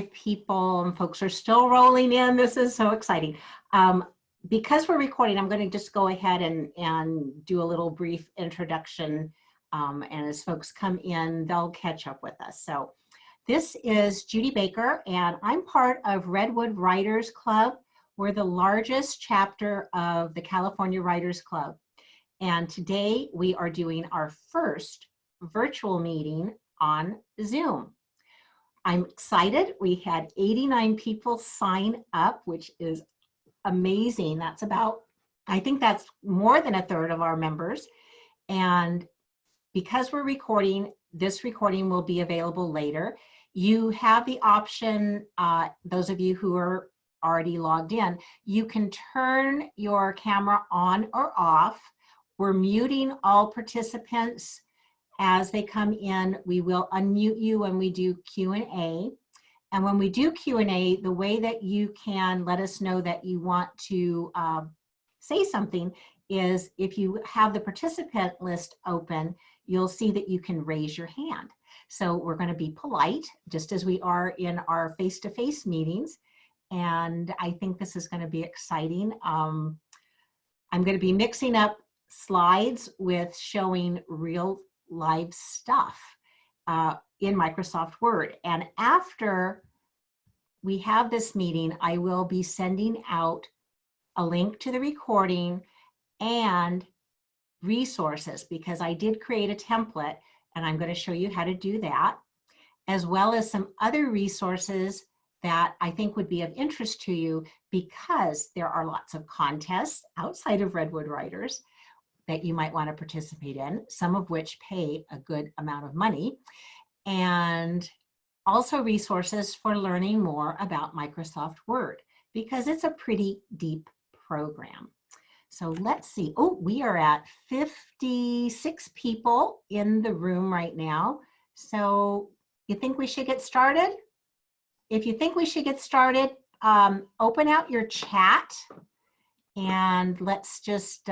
people and folks are still rolling in. This is so exciting. Because we're recording, I'm going to just go ahead and do a little brief introduction. And as folks come in, they'll catch up with us. So this is Judy Baker, and I'm part of Redwood Writers Club. We're the largest chapter of the California Writers Club. And today we are doing our first virtual meeting on Zoom. I'm excited. We had 89 people sign up, which is amazing. That's about, I think that's more than a third of our members. And because we're recording, this recording will be available later. You have the option, those of you who are already logged in, you can turn your camera on or off. We're muting all participants as they come in. We will unmute you when we do Q&A. And when we do Q&A, the way that you can let us know that you want to say something is if you have the participant list open, you'll see that you can raise your hand. So we're going to be polite, just as we are in our face-to-face meetings. And I think this is going to be exciting. I'm going to be mixing up slides with showing real live stuff in Microsoft Word. And after we have this meeting, I will be sending out a link to the recording and resources, because I did create a template and I'm going to show you how to do that, as well as some other resources that I think would be of interest to you, because there are lots of contests outside of Redwood Writers that you might want to participate in, some of which pay a good amount of money, and also resources for learning more about Microsoft Word, because it's a pretty deep program. So let's see. Oh, we are at 56 people in the room right now. So you think we should get started? If you think we should get started, open out your chat and let's just,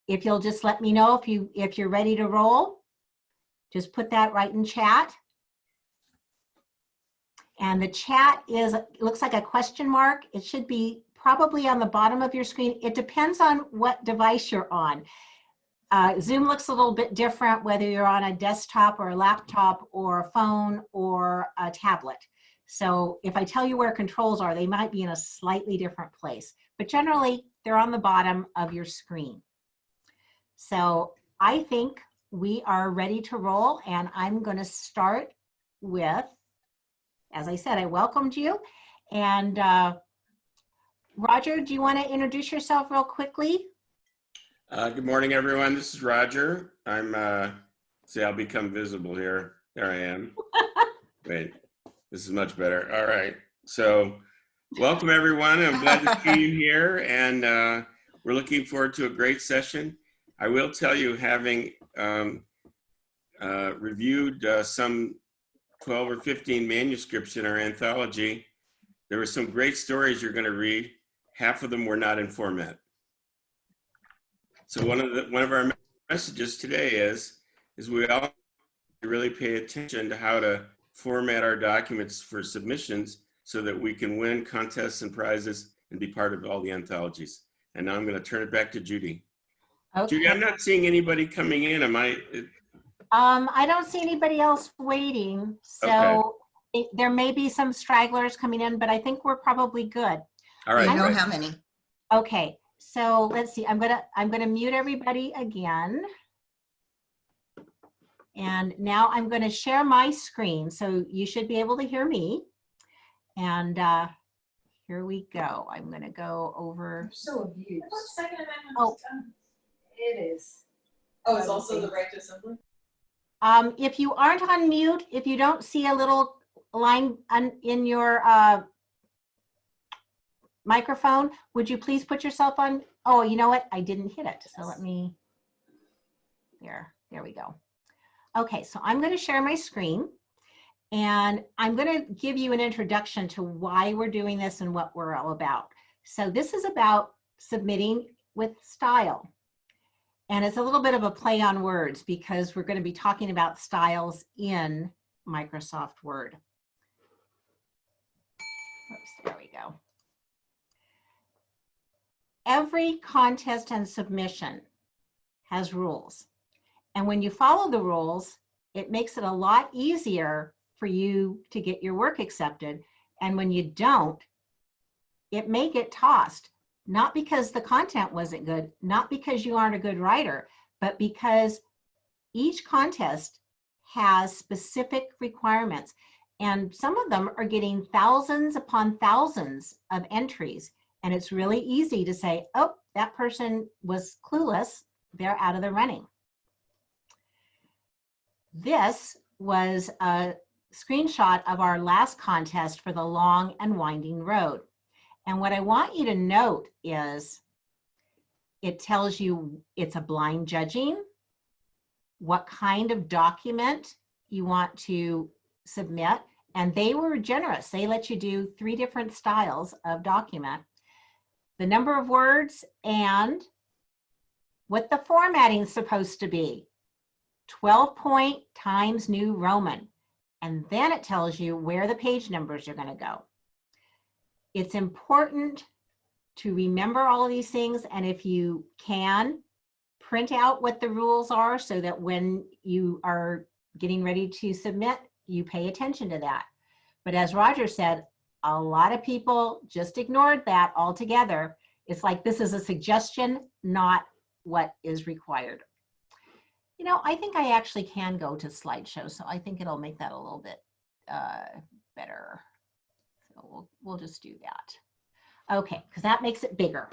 if you'll just let me know if you're ready to roll, just put that right in chat. And the chat looks like a question mark. It should be probably on the bottom of your screen. It depends on what device you're on. Zoom looks a little bit different whether you're on a desktop or a laptop or a phone or a tablet. So if I tell you where controls are, they might be in a slightly different place, but generally they're on the bottom of your screen. So I think we are ready to roll, and I'm going to start with, as I said, I welcomed you. And Roger, do you want to introduce yourself real quickly? Good morning, everyone. This is Roger. See, I'll become visible here. There I am. Wait, this is much better. All right. So welcome, everyone. I'm glad to see you here, and we're looking forward to a great session. I will tell you, having reviewed some 12 or 15 manuscripts in our anthology, there were some great stories you're going to read. Half of them were not in format. So one of our messages today is we all really pay attention to how to format our documents for submissions so that we can win contests and prizes and be part of all the anthologies. And now I'm going to turn it back to Judy. Okay. Judy, I'm not seeing anybody coming in. Am I? I don't see anybody else waiting. So okay. There may be some stragglers coming in, but I think we're probably good. All right. I know how many. Okay. So let's see. I'm gonna mute everybody again. And now I'm going to share my screen, so you should be able to hear me. And here we go. I'm going to go over. I'm so abused. Second Amendment. Oh, it is. Oh, it's also the right to assembly? If you aren't on mute, if you don't see a little line in your microphone, would you please put yourself on? Oh, you know what? I didn't hit it. So let me, there we go. Okay, so I'm going to share my screen, and I'm going to give you an introduction to why we're doing this and what we're all about. So this is about submitting with style. And it's a little bit of a play on words because we're going to be talking about styles in Microsoft Word. There we go. Every contest and submission has rules. And when you follow the rules, it makes it a lot easier for you to get your work accepted. And when you don't, it may get tossed, not because the content wasn't good, not because you aren't a good writer, but because each contest has specific requirements. And some of them are getting thousands upon thousands of entries. And it's really easy to say, oh, that person was clueless, they're out of the running. This was a screenshot of our last contest for the long and winding road. And what I want you to note is it tells you it's a blind judging, what kind of document you want to submit. And they were generous. They let you do 3 different styles of document, the number of words, and what the formatting is supposed to be. 12-point Times New Roman. And then it tells you where the page numbers are going to go. It's important to remember all of these things. And if you can, print out what the rules are so that when you are getting ready to submit, you pay attention to that. But as Roger said, a lot of people just ignored that altogether. It's like this is a suggestion, not what is required. You know, I think I actually can go to slideshow, so I think it'll make that a little bit better. So we'll just do that. Okay, because that makes it bigger.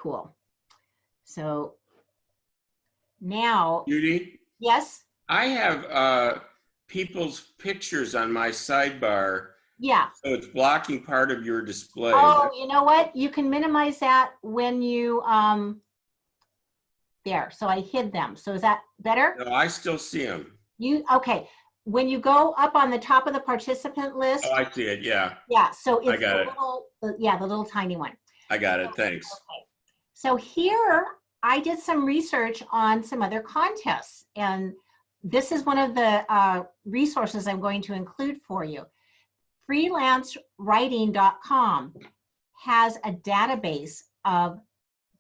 Cool. So now, Judy, yes? I have people's pictures on my sidebar, Yeah. so it's blocking part of your display. Oh, you know what? You can minimize that when you, there. So I hid them. So is that better? No, I still see them. Okay. When you go up on the top of the participant list. Oh, I see it. Yeah, Yeah. So it's I got the it. little, yeah, the little tiny one. I got it. Thanks. Okay. So here I did some research on some other contests, and this is one of the resources I'm going to include for you. Freelancewriting.com has a database of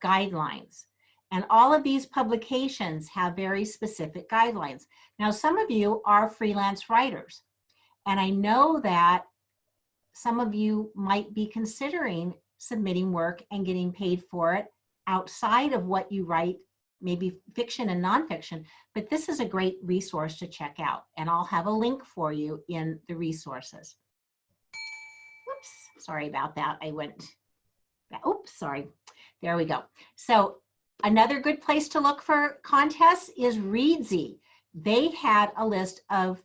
guidelines, and all of these publications have very specific guidelines. Now, some of you are freelance writers, and I know that some of you might be considering submitting work and getting paid for it outside of what you write, maybe fiction and nonfiction, but this is a great resource to check out, and I'll have a link for you in the resources. Whoops, sorry about that. I went, oops, sorry. There we go. So another good place to look for contests is Readsy. They had a list of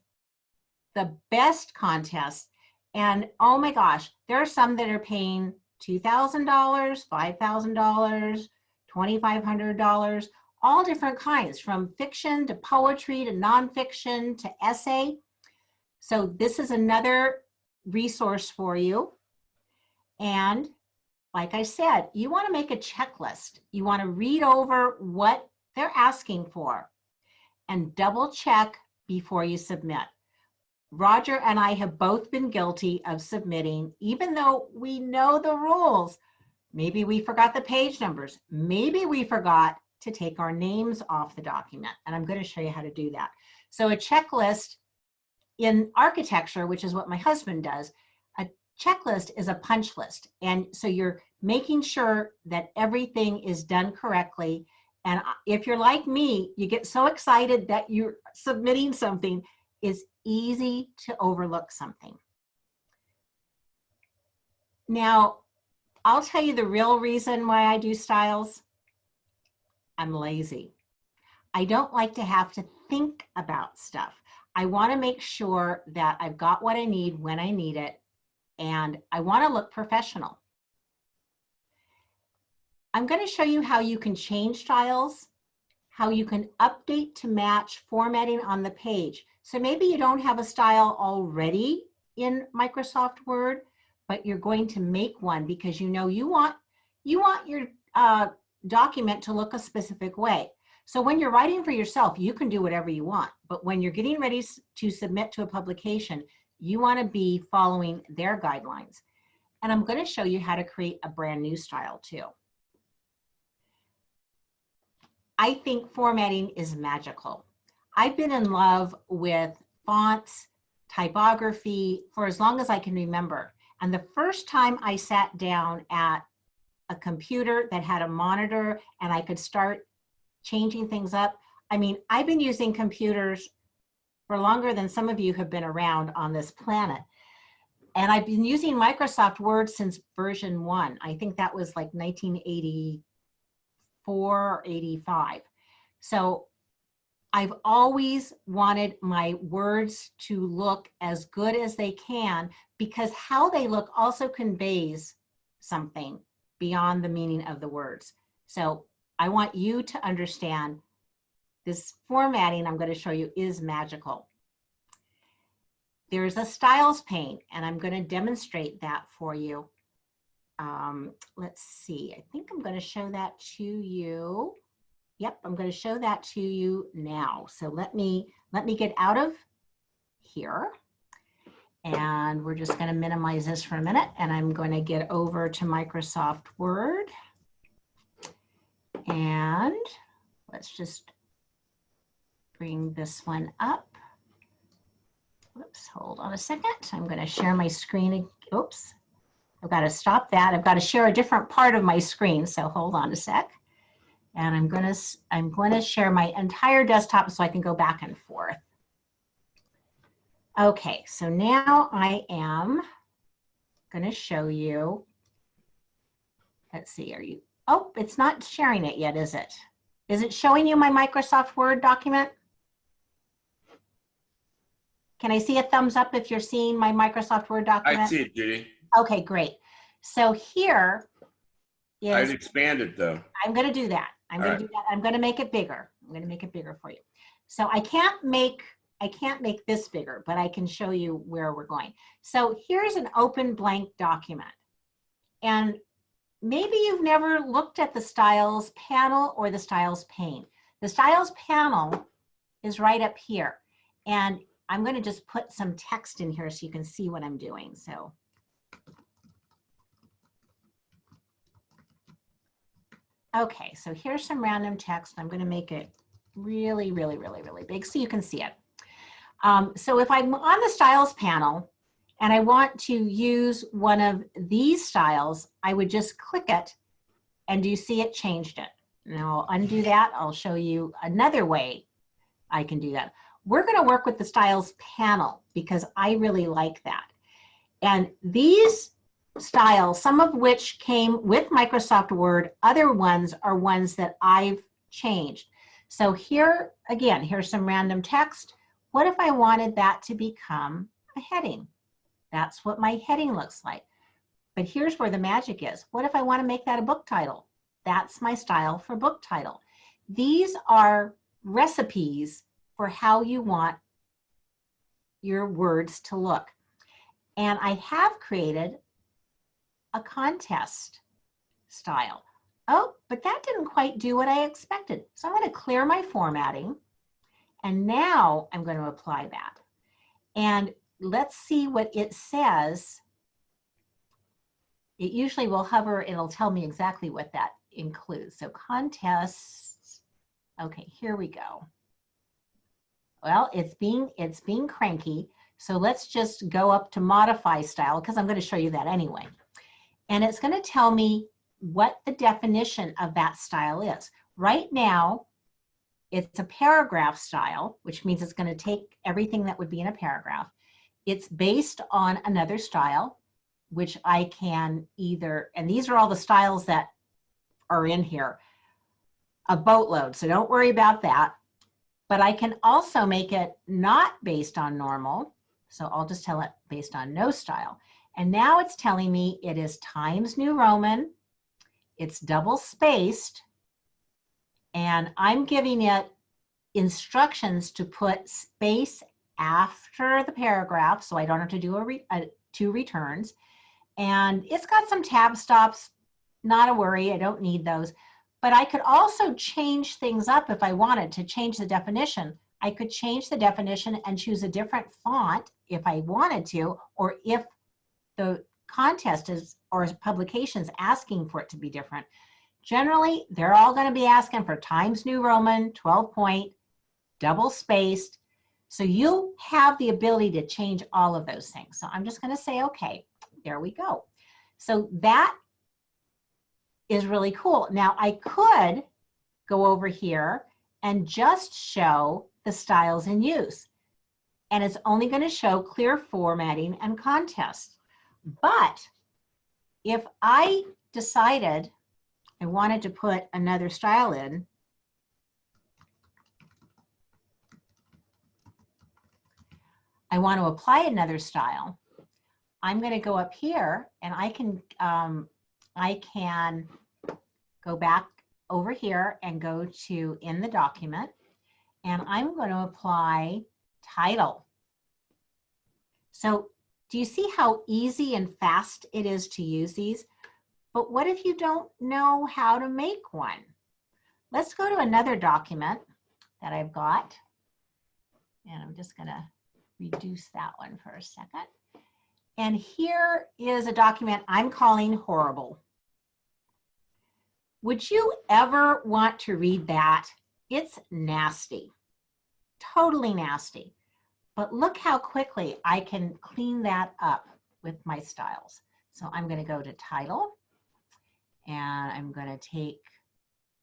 the best contests, and oh my gosh, there are some that are paying $2,000, $5,000, $2,500, all different kinds, from fiction to poetry to nonfiction to essay. So this is another resource for you. And like I said, you want to make a checklist. You want to read over what they're asking for and double check before you submit. Roger and I have both been guilty of submitting, even though we know the rules. Maybe we forgot the page numbers. Maybe we forgot to take our names off the document. And I'm going to show you how to do that. So a checklist in architecture, which is what my husband does, a checklist is a punch list. And so you're making sure that everything is done correctly. And if you're like me, you get so excited that you're submitting something, it's easy to overlook something. Now, I'll tell you the real reason why I do styles. I'm lazy. I don't like to have to think about stuff. I want to make sure that I've got what I need when I need it, and I want to look professional. I'm going to show you how you can change styles, how you can update to match formatting on the page. So maybe you don't have a style already in Microsoft Word, but you're going to make one because you know you want your document to look a specific way. So when you're writing for yourself, you can do whatever you want. But when you're getting ready to submit to a publication, you want to be following their guidelines. And I'm going to show you how to create a brand new style too. I think formatting is magical. I've been in love with fonts, typography for as long as I can remember. And the first time I sat down at a computer that had a monitor and I could start changing things up. I mean, I've been using computers for longer than some of you have been around on this planet. And I've been using Microsoft Word since version 1. I think that was like 1984 or 85. So I've always wanted my words to look as good as they can, because how they look also conveys something beyond the meaning of the words. So I want you to understand this formatting I'm going to show you is magical. There's a styles pane, and I'm going to demonstrate that for you. Let's see, I think I'm going to show that to you. Yep, I'm going to show that to you now. So let me get out of here, and we're just going to minimize this for a minute, and I'm going to get over to Microsoft Word, and let's just bring this one up. Oops, hold on a second. I'm going to share my screen. Oops, I've got to stop that. I've got to share a different part of my screen. So hold on a sec. And I'm going to share my entire desktop so I can go back and forth. Okay, so now I am going to show you. Let's see, oh, it's not sharing it yet, is it? Is it showing you my Microsoft Word document? Can I see a thumbs up if you're seeing my Microsoft Word document? I see it, Judy. Okay, great. So here is. I'd expand it though. I'm going to do that. I'm going to do that. I'm going to make it bigger. I'm going to make it bigger for you. So I can't make this bigger, but I can show you where we're going. So here's an open blank document. And maybe you've never looked at the styles panel or the styles pane. The styles panel is right up here. And I'm going to just put some text in here so you can see what I'm doing. So okay, so here's some random text. I'm going to make it really, really, really, really big so you can see it. So if I'm on the styles panel and I want to use one of these styles, I would just click it, and do you see it changed it? Now I'll undo that. I'll show you another way I can do that. We're going to work with the styles panel because I really like that. And these styles, some of which came with Microsoft Word, other ones are ones that I've changed. So here, again, here's some random text. What if I wanted that to become a heading? That's what my heading looks like. But here's where the magic is. What if I want to make that a book title? That's my style for book title. These are recipes for how you want your words to look. And I have created a contest style. Oh, but that didn't quite do what I expected. So I'm going to clear my formatting, and now I'm going to apply that. And let's see what it says. It usually will hover, it'll tell me exactly what that includes. So contests, okay, here we go. Well, it's being cranky. So let's just go up to modify style, because I'm going to show you that anyway. And it's going to tell me what the definition of that style is. Right now, it's a paragraph style, which means it's going to take everything that would be in a paragraph. It's based on another style, which I can either, and these are all the styles that are in here, a boatload, so don't worry about that. But I can also make it not based on normal, so I'll just tell it based on no style. And now it's telling me it is Times New Roman, it's double spaced, and I'm giving it instructions to put space after the paragraph so I don't have to do two returns. And it's got some tab stops, not a worry, I don't need those. But I could also change things up if I wanted to change the definition. I could change the definition and choose a different font if I wanted to, or if the contest is, or publications asking for it to be different, generally, they're all going to be asking for Times New Roman, 12 point, double spaced. So you have the ability to change all of those things. So I'm just going to say, okay, there we go. So that is really cool. Now I could go over here and just show the styles in use. And it's only going to show clear formatting and contest. But if I decided I wanted to put another style in, I want to apply another style, I'm going to go up here and I can go back over here and go to in the document, and I'm going to apply title. So do you see how easy and fast it is to use these? But what if you don't know how to make one? Let's go to another document that I've got. And I'm just going to reduce that one for a second. And here is a document I'm calling horrible. Would you ever want to read that? It's nasty, totally nasty. But look how quickly I can clean that up with my styles. So I'm going to go to title, and I'm going to take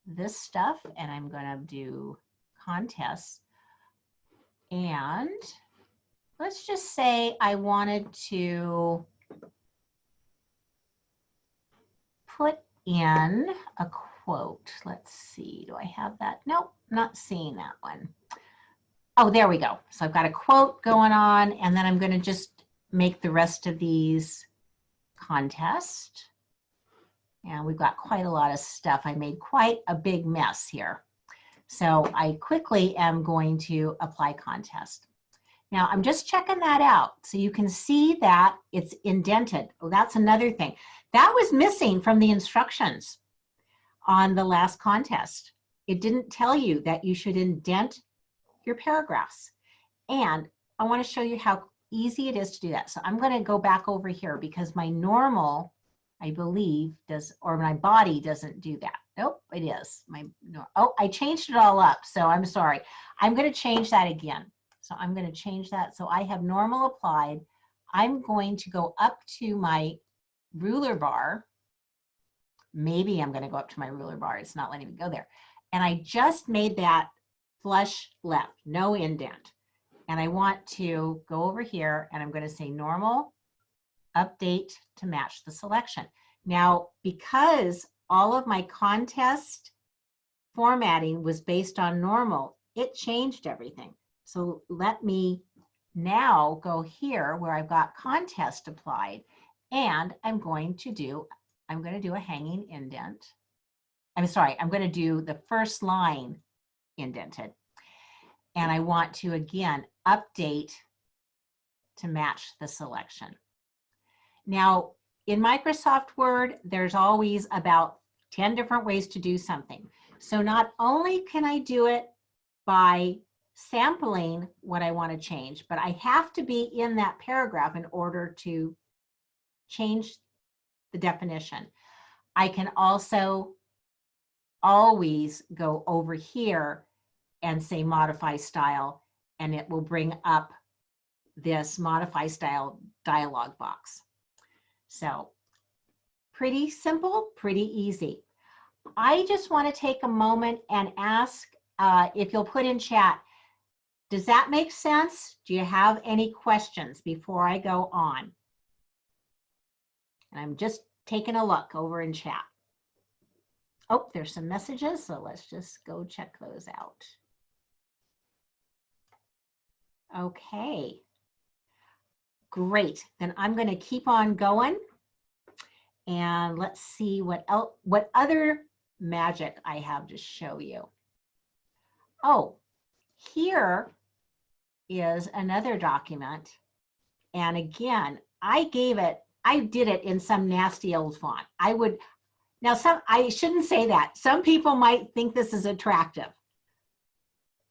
this stuff and I'm going to do contests. And let's just say I wanted to put in a quote. Let's see, do I have that? Nope, not seeing that one. Oh, there we go. So I've got a quote going on, and then I'm going to just make the rest of these contest. And we've got quite a lot of stuff. I made quite a big mess here. So I quickly am going to apply contest. Now I'm just checking that out. So you can see that it's indented. Oh, that's another thing. That was missing from the instructions on the last contest. It didn't tell you that you should indent your paragraphs. And I want to show you how easy it is to do that. So I'm going to go back over here because my normal, I believe, does, or my body doesn't do that. Nope, it is. Oh, I changed it all up. So I'm sorry. I'm going to change that again. So I'm going to change that. So I have normal applied. I'm going to go up to my ruler bar. Maybe I'm going to go up to my ruler bar. It's not letting me go there. And I just made that flush left, no indent. And I want to go over here and I'm going to say normal, update to match the selection. Now, because all of my contest formatting was based on normal, it changed everything. So let me now go here where I've got contest applied, and I'm going to do a hanging indent. I'm sorry, I'm going to do the first line indented. And I want to, again, update to match the selection. Now, in Microsoft Word, there's always about 10 different ways to do something. So not only can I do it by sampling what I want to change, but I have to be in that paragraph in order to change the definition. I can also always go over here and say modify style, and it will bring up this modify style dialog box. So pretty simple, pretty easy. I just want to take a moment and ask if you'll put in chat, does that make sense? Do you have any questions before I go on? And I'm just taking a look over in chat. Oh, there's some messages, so let's just go check those out. Okay, great. Then I'm going to keep on going, and let's see what else, what other magic I have to show you. Oh, here is another document, and again, I did it in some nasty old font. I shouldn't say that. Some people might think this is attractive.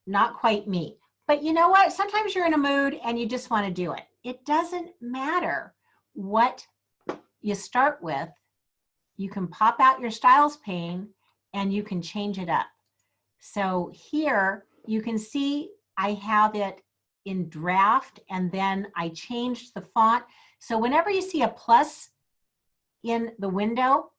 Not quite me. But you know what? Sometimes you're in a mood and you just want to do it. It doesn't matter what you start with, you can pop out your styles pane and you can change it up. So here you can see I have it in draft, and then I changed the font. So whenever you see a plus in the window,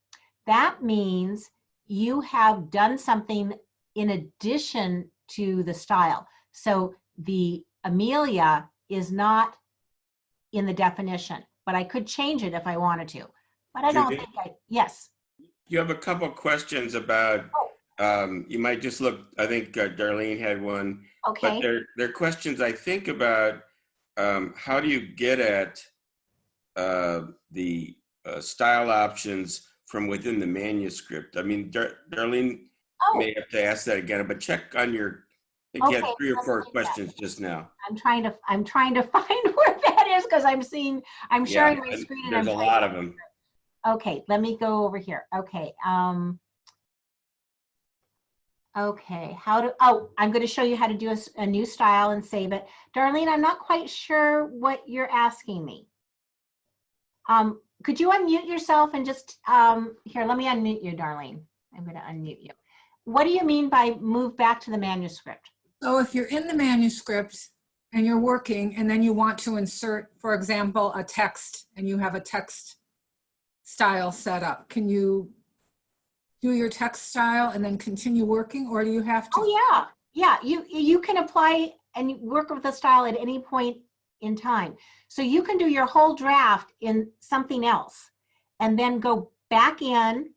that means you have done something in addition to the style. So the Amelia is not in the definition, but I could change it if I wanted to. But I don't Judy? think I, yes. You have a couple of questions about, you might just look, I think Darlene had one, but Okay. they're questions I think about how do you get at the style options from within the manuscript? I mean, Darlene Oh, may have to ask that again, but check on your, I think you had okay. 3 or Let's 4 do that. questions just now. I'm trying to find where that is because I'm sharing my and screen and there's I'm a trying lot to, of them. okay, let me go over here. Okay. Okay, I'm going to show you how to do a new style and save it. Darlene, I'm not quite sure what you're asking me. Could you unmute yourself and just, here, let me unmute you, Darlene. I'm going to unmute you. What do you mean by move back to the manuscript? So if you're in the manuscript and you're working and then you want to insert, for example, a text, and you have a text style set up, can you do your text style and then continue working, or do you have to? Oh yeah, you can apply and work with the style at any point in time. So you can do your whole draft in something else and then go back in.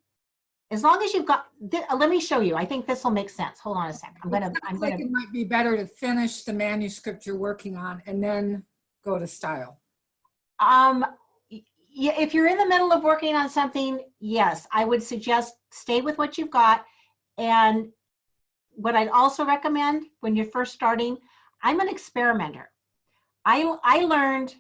As long as you've got, let me show you. I think this will make sense. Hold on a second. It might be better to finish the manuscript you're working on and then go to style. Yeah, if you're in the middle of working on something, yes, I would suggest stay with what you've got. And what I'd also recommend when you're first starting, I'm an experimenter. I learned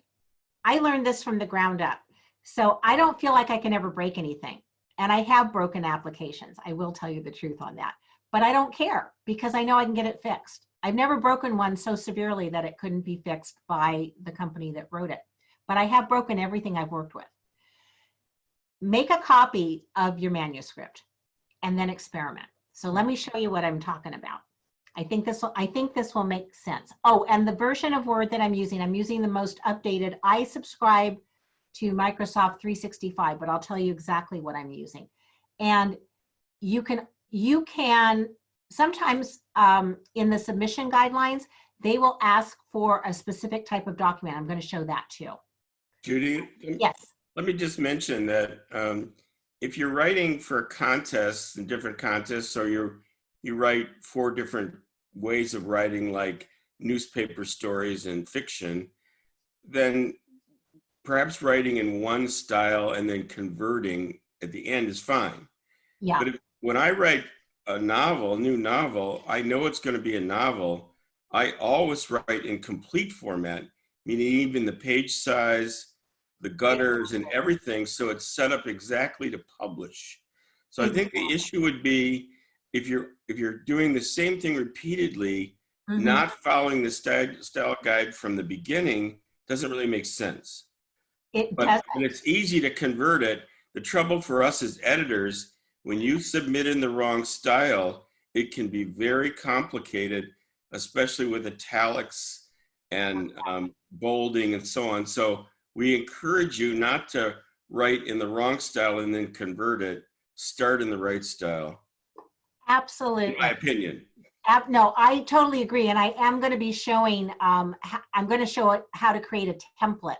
this from the ground up. So I don't feel like I can ever break anything. And I have broken applications. I will tell you the truth on that. But I don't care because I know I can get it fixed. I've never broken one so severely that it couldn't be fixed by the company that wrote it. But I have broken everything I've worked with. Make a copy of your manuscript and then experiment. So let me show you what I'm talking about. I think this will make sense. Oh, and the version of Word that I'm using the most updated. I subscribe to Microsoft 365, but I'll tell you exactly what I'm using. And you can sometimes in the submission guidelines, they will ask for a specific type of document. I'm going to show that too. Judy? Yes. Let me just mention that if you're writing for contests and different contests, so you write 4 different ways of writing, like newspaper stories and fiction, then perhaps writing in one style and then converting at the end is fine. Yeah. But when I write a new novel, I know it's going to be a novel. I always write in complete format, meaning even the page size, the gutters and everything, so it's set up exactly to publish. So I think the issue would be if you're doing the same thing repeatedly, not following the style guide from the beginning doesn't really make sense. But it's easy to convert it. The trouble for us as editors, when you submit in the wrong style, it can be very complicated, especially with italics and bolding and so on. So we encourage you not to write in the wrong style and then convert it. Start in the right style. Absolutely. In my opinion. No, I totally agree. And I am going to be showing, I'm going to show it how to create a template,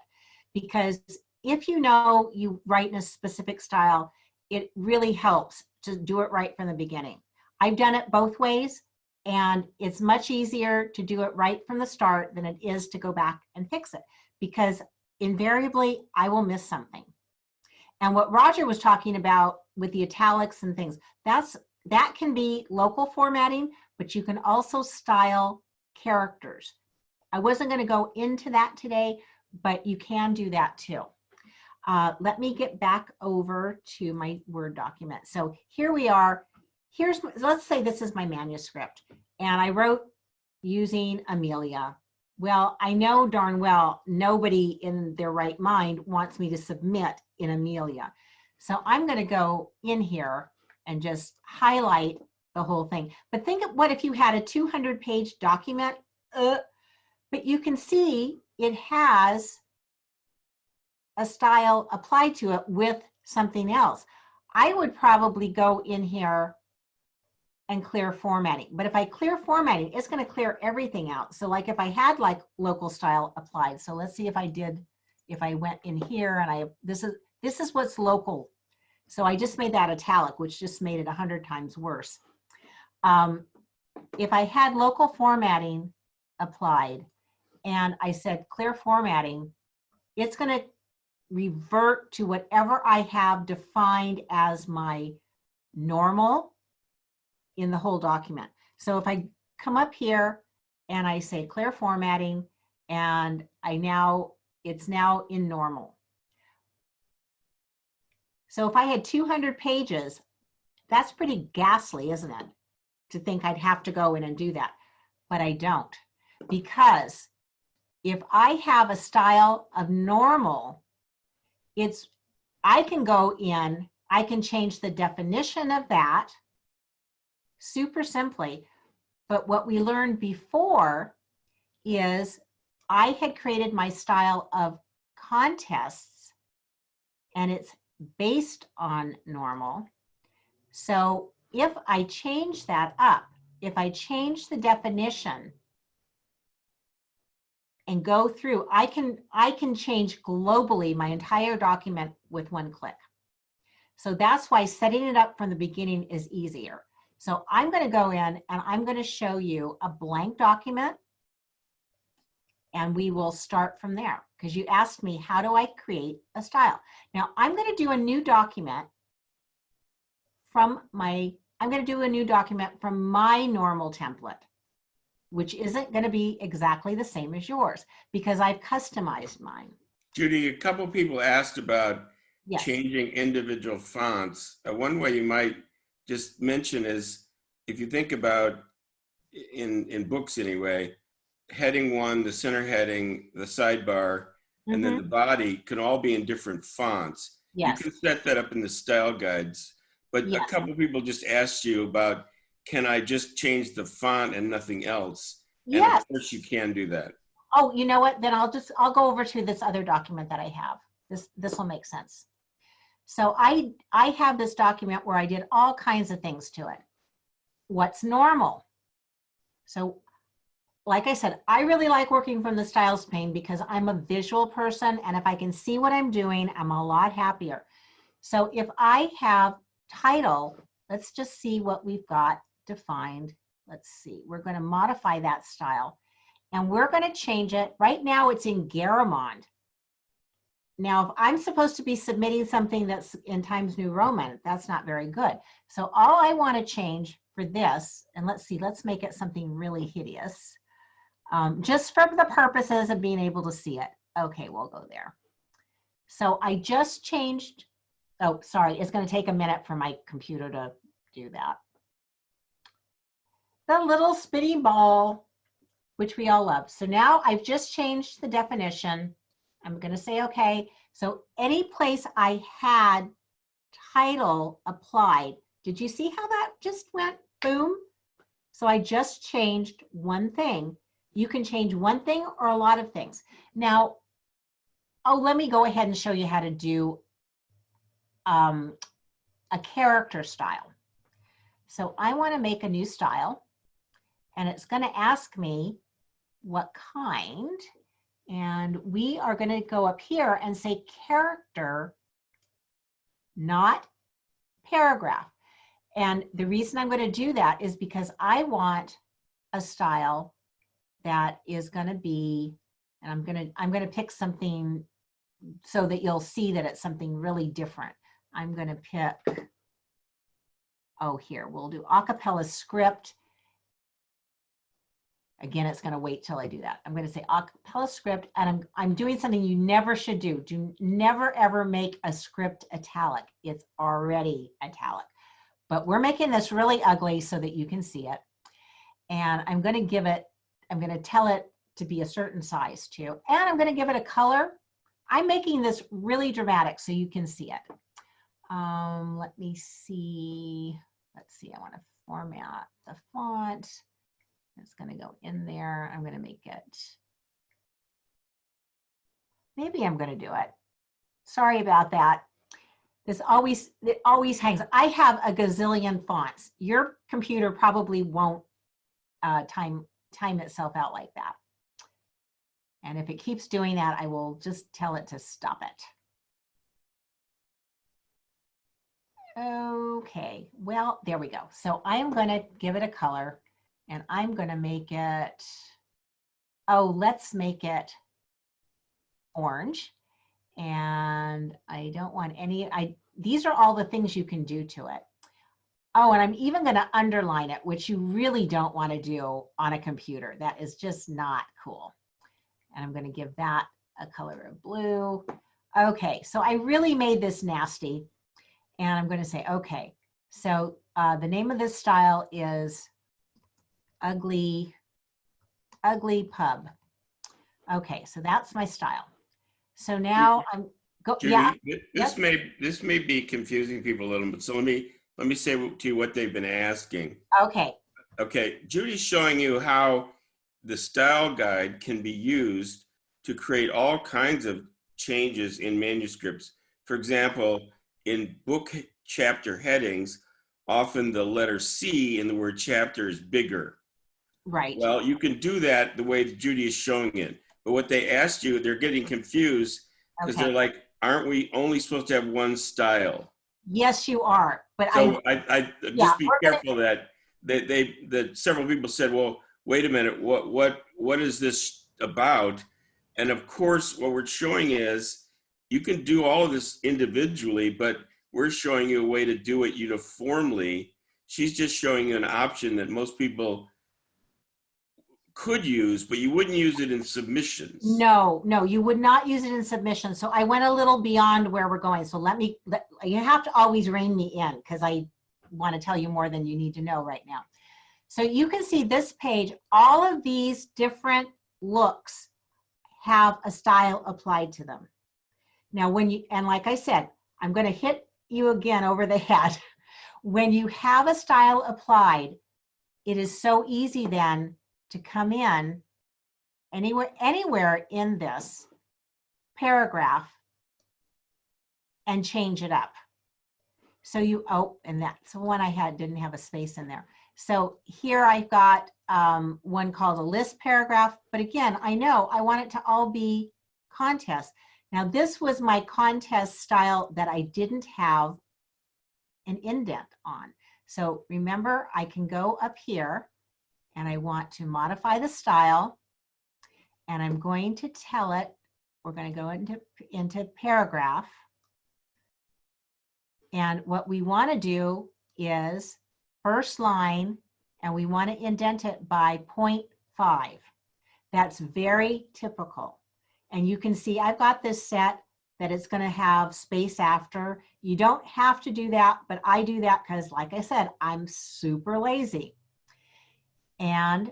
because if you know you write in a specific style, it really helps to do it right from the beginning. I've done it both ways, and it's much easier to do it right from the start than it is to go back and fix it, because invariably I will miss something. And what Roger was talking about with the italics and things, that can be local formatting, but you can also style characters. I wasn't going to go into that today, but you can do that too. Let me get back over to my Word document. So here we are. Let's say this is my manuscript, and I wrote using Amelia. Well, I know darn well nobody in their right mind wants me to submit in Amelia. So I'm going to go in here and just highlight the whole thing. But think of what if you had a 200-page document, but you can see it has a style applied to it with something else. I would probably go in here and clear formatting. But if I clear formatting, it's going to clear everything out. So like if I had like local style applied, so let's see if I went in here and this is what's local. So I just made that italic, which just made it 100 times worse. If I had local formatting applied and I said clear formatting, it's going to revert to whatever I have defined as my normal in the whole document. So if I come up here and I say clear formatting and it's now in normal. So if I had 200 pages, that's pretty ghastly, isn't it? To think I'd have to go in and do that, but I don't. Because if I have a style of normal, I can go in, I can change the definition of that super simply. But what we learned before is I had created my style of contests and it's based on normal. So if I change that up, if I change the definition and go through, I can change globally my entire document with one click. So that's why setting it up from the beginning is easier. So I'm going to go in and I'm going to show you a blank document and we will start from there because you asked me, how do I create a style? Now I'm going to do a new document from my normal template, which isn't going to be exactly the same as yours because I've customized mine. Judy, a couple people asked about Yes. changing individual fonts. One way you might just mention is if you think about in books anyway, heading 1, the center heading, the sidebar, and then the body can all be in different fonts. Yes. You can set that up in the style guides. But Yes. a couple people just asked you about, can I just change the font and nothing else? And Yes. of course you can do that. Oh, you know what? Then I'll go over to this other document that I have. This will make sense. So I have this document where I did all kinds of things to it. What's normal? So like I said, I really like working from the styles pane because I'm a visual person. And if I can see what I'm doing, I'm a lot happier. So if I have title, let's just see what we've got defined. Let's see, we're going to modify that style and we're going to change it. Right now it's in Garamond. Now, if I'm supposed to be submitting something that's in Times New Roman, that's not very good. So all I want to change for this, and let's see, let's make it something really hideous, just for the purposes of being able to see it. Okay, we'll go there. So I just changed, oh, sorry, it's going to take a minute for my computer to do that. The little spitty ball, which we all love. So now I've just changed the definition. I'm going to say, okay, so any place I had title applied, did you see how that just went boom? So I just changed one thing. You can change one thing or a lot of things. Now, oh, let me go ahead and show you how to do a character style. So I want to make a new style and it's going to ask me what kind. And we are going to go up here and say character, not paragraph. And the reason I'm going to do that is because I want a style that is going to be, and I'm going to pick something so that you'll see that it's something really different. I'm going to pick, oh, here, we'll do acapella script. Again, it's going to wait till I do that. I'm going to say acapella script, and I'm doing something you never should do. Do never ever make a script italic. It's already italic. But we're making this really ugly so that you can see it. And I'm going to give it, I'm going to tell it to be a certain size too. And I'm going to give it a color. I'm making this really dramatic so you can see it. Let me see. Let's see. I want to format the font. It's going to go in there. I'm going to make it. Maybe I'm going to do it. Sorry about that. It always hangs. I have a gazillion fonts. Your computer probably won't time itself out like that. And if it keeps doing that, I will just tell it to stop it. Okay, well, there we go. So I'm going to give it a color, and I'm going to make it, oh, let's make it orange. And I don't want any, these are all the things you can do to it. Oh, and I'm even going to underline it, which you really don't want to do on a computer. That is just not cool. And I'm going to give that a color of blue. Okay, so I really made this nasty. And I'm going to say, okay, so the name of this style is Ugly Pub. Okay, so that's my style. So now I'm go. Judy, Yeah. this may be confusing people a little bit. So let me say to you what they've been asking. Okay. Okay, Judy's showing you how the style guide can be used to create all kinds of changes in manuscripts. For example, in book chapter headings, often the letter C in the word chapter is bigger. Right. Well, you can do that the way that Judy is showing it. But what they asked you, they're getting confused because Okay. they're like, aren't we only supposed to have one style? Yes, you are. But So I yeah, just be careful that several people said, well, wait a minute, what is this about? And of course, what we're showing is you can do all of this individually, but we're showing you a way to do it uniformly. She's just showing you an option that most people could use, but you wouldn't use it in submissions. No, you would not use it in submission. So I went a little beyond where we're going. So you have to always rein me in because I want to tell you more than you need to know right now. So you can see this page, all of these different looks have a style applied to them. Now and like I said, I'm going to hit you again over the head. When you have a style applied, it is so easy then to come in anywhere in this paragraph and change it up. So and that's the one I didn't have a space in there. So here I've got one called a list paragraph, but again, I know I want it to all be contest. Now this was my contest style that I didn't have an indent on. So remember, I can go up here and I want to modify the style, and I'm going to tell it, we're going to go into paragraph. And what we want to do is first line, and we want to indent it by 0.5. That's very typical. And you can see I've got this set that it's going to have space after. You don't have to do that, but I do that because, like I said, I'm super lazy. And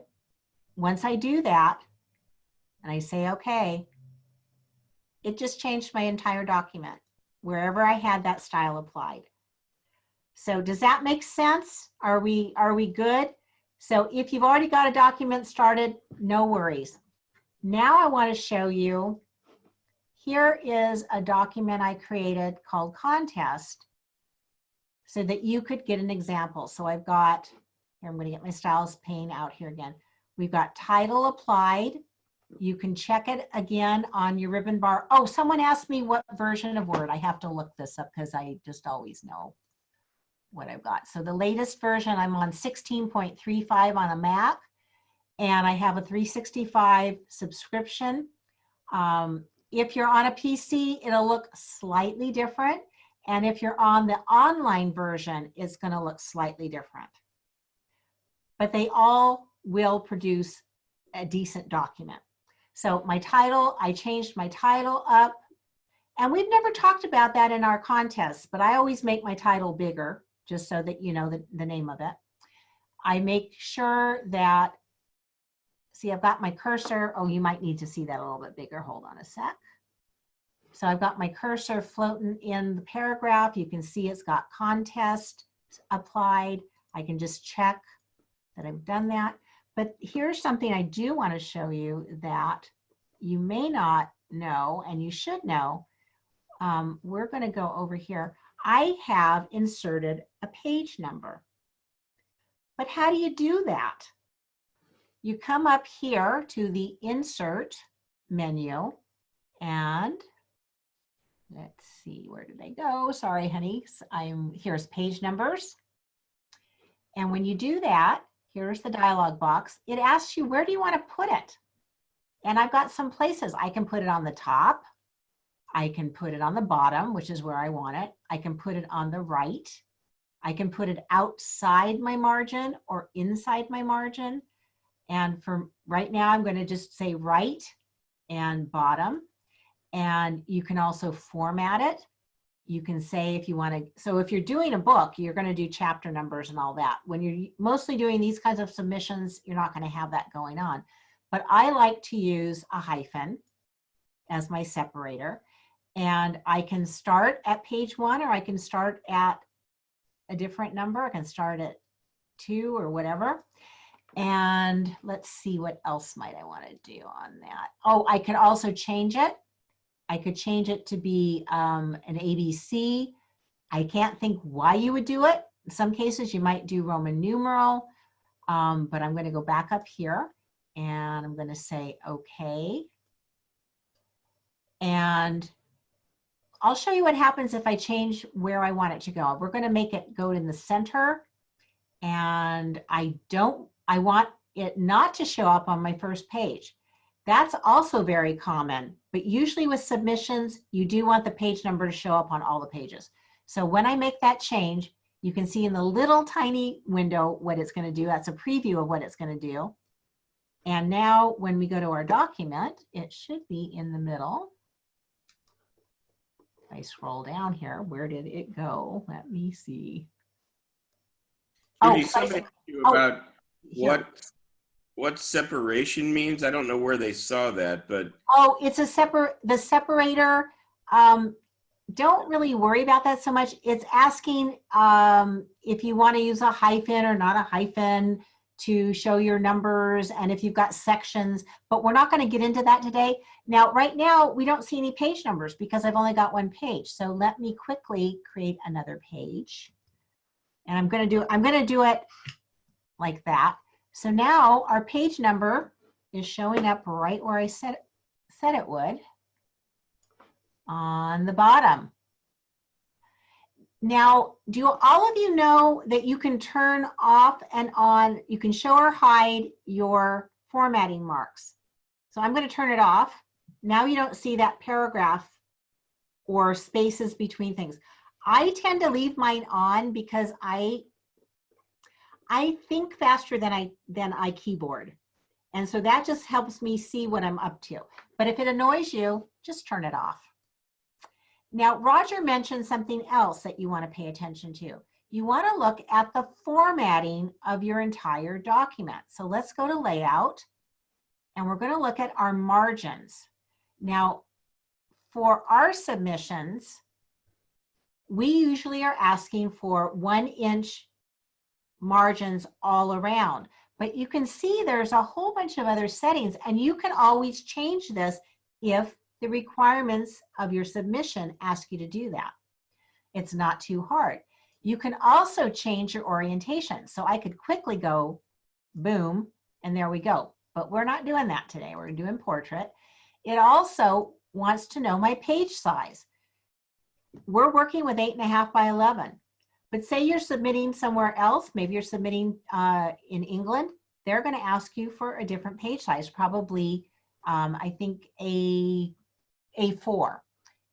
once I do that, and I say, okay, it just changed my entire document, wherever I had that style applied. So does that make sense? Are we good? So if you've already got a document started, no worries. Now I want to show you, here is a document I created called Contest so that you could get an example. So I've got, here I'm going to get my styles pane out here again. We've got title applied. You can check it again on your ribbon bar. Oh, someone asked me what version of Word. I have to look this up because I just always know what I've got. So the latest version, I'm on 16.35 on a Mac, and I have a 365 subscription. If you're on a PC, it'll look slightly different. And if you're on the online version, it's going to look slightly different. But they all will produce a decent document. So my title, I changed my title up. And we've never talked about that in our contests, but I always make my title bigger, just so that you know the name of it. I make sure that see, I've got my cursor. Oh, you might need to see that a little bit bigger. Hold on a sec. So I've got my cursor floating in the paragraph. You can see it's got contest applied. I can just check that I've done that. But here's something I do want to show you that you may not know, and you should know. We're going to go over here. I have inserted a page number. But how do you do that? You come up here to the Insert menu, and let's see, where did they go? Sorry, honey. Here's page numbers. And when you do that, here's the dialog box. It asks you, where do you want to put it? And I've got some places. I can put it on the top. I can put it on the bottom, which is where I want it. I can put it on the right. I can put it outside my margin or inside my margin. And for right now, I'm going to just say right and bottom. And you can also format it. You can say if you want to, so if you're doing a book, you're going to do chapter numbers and all that. When you're mostly doing these kinds of submissions, you're not going to have that going on. But I like to use a hyphen as my separator. And I can start at page 1, or I can start at a different number. I can start at 2 or whatever. And let's see, what else might I want to do on that? Oh, I could also change it. I could change it to be an ABC. I can't think why you would do it. In some cases, you might do Roman numeral, but I'm going to go back up here and I'm going to say okay. And I'll show you what happens if I change where I want it to go. We're going to make it go in the center, and I want it not to show up on my first page. That's also very common, but usually with submissions, you do want the page number to show up on all the pages. So when I make that change, you can see in the little tiny window what it's going to do. That's a preview of what it's going to do. And now when we go to our document, it should be in the middle. If I scroll down here, where did it go? Let me see. Judy, Oh, somebody asked you about what separation means. I don't know where they saw that, but oh, it's the separator. Don't really worry about that so much. It's asking if you want to use a hyphen or not a hyphen to show your numbers, and if you've got sections, but we're not going to get into that today. Now, right now, we don't see any page numbers because I've only got one page. So let me quickly create another page. And I'm going to do it like that. So now our page number is showing up right where I said it would, on the bottom. Now, do all of you know that you can turn off and on, you can show or hide your formatting marks? So I'm going to turn it off. Now you don't see that paragraph or spaces between things. I tend to leave mine on because I think faster than I keyboard. And so that just helps me see what I'm up to. But if it annoys you, just turn it off. Now, Roger mentioned something else that you want to pay attention to. You want to look at the formatting of your entire document. So let's go to layout, and we're going to look at our margins. Now, for our submissions, we usually are asking for 1-inch margins all around. But you can see there's a whole bunch of other settings, and you can always change this if the requirements of your submission ask you to do that. It's not too hard. You can also change your orientation. So I could quickly go, boom, and there we go. But we're not doing that today. We're doing portrait. It also wants to know my page size. We're working with 8.5 by 11. But say you're submitting somewhere else, maybe you're submitting in England, they're going to ask you for a different page size, probably I think A4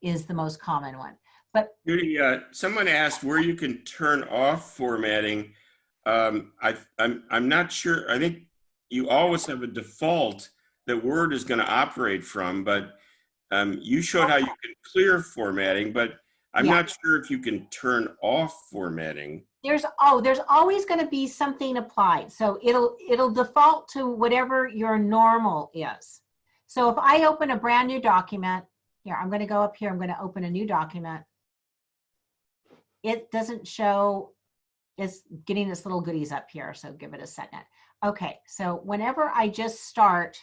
is the most common one. But Judy, someone asked where you can turn off formatting. I'm not sure. I think you always have a default that Word is going to operate from, but you showed how you can clear formatting, but I'm Yeah. not sure if you can turn off formatting. There's always going to be something applied. So it'll default to whatever your normal is. So if I open a brand new document, here, I'm going to go up here, I'm going to open a new document. It doesn't show, it's getting its little goodies up here. So give it a second. Okay, so whenever I just start,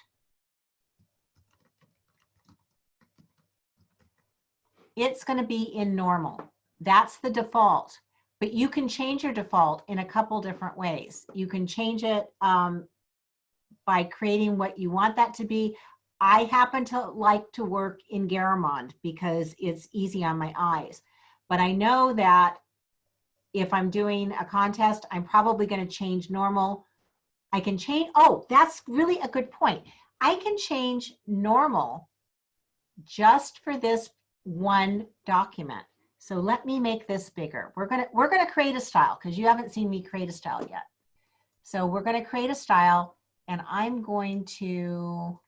it's going to be in normal. That's the default. But you can change your default in a couple different ways. You can change it by creating what you want that to be. I happen to like to work in Garamond because it's easy on my eyes. But I know that if I'm doing a contest, I'm probably going to change normal. I can change, oh, that's really a good point. I can change normal just for this one document. So let me make this bigger. We're gonna create a style because you haven't seen me create a style yet. So we're gonna create a style and I'm going to,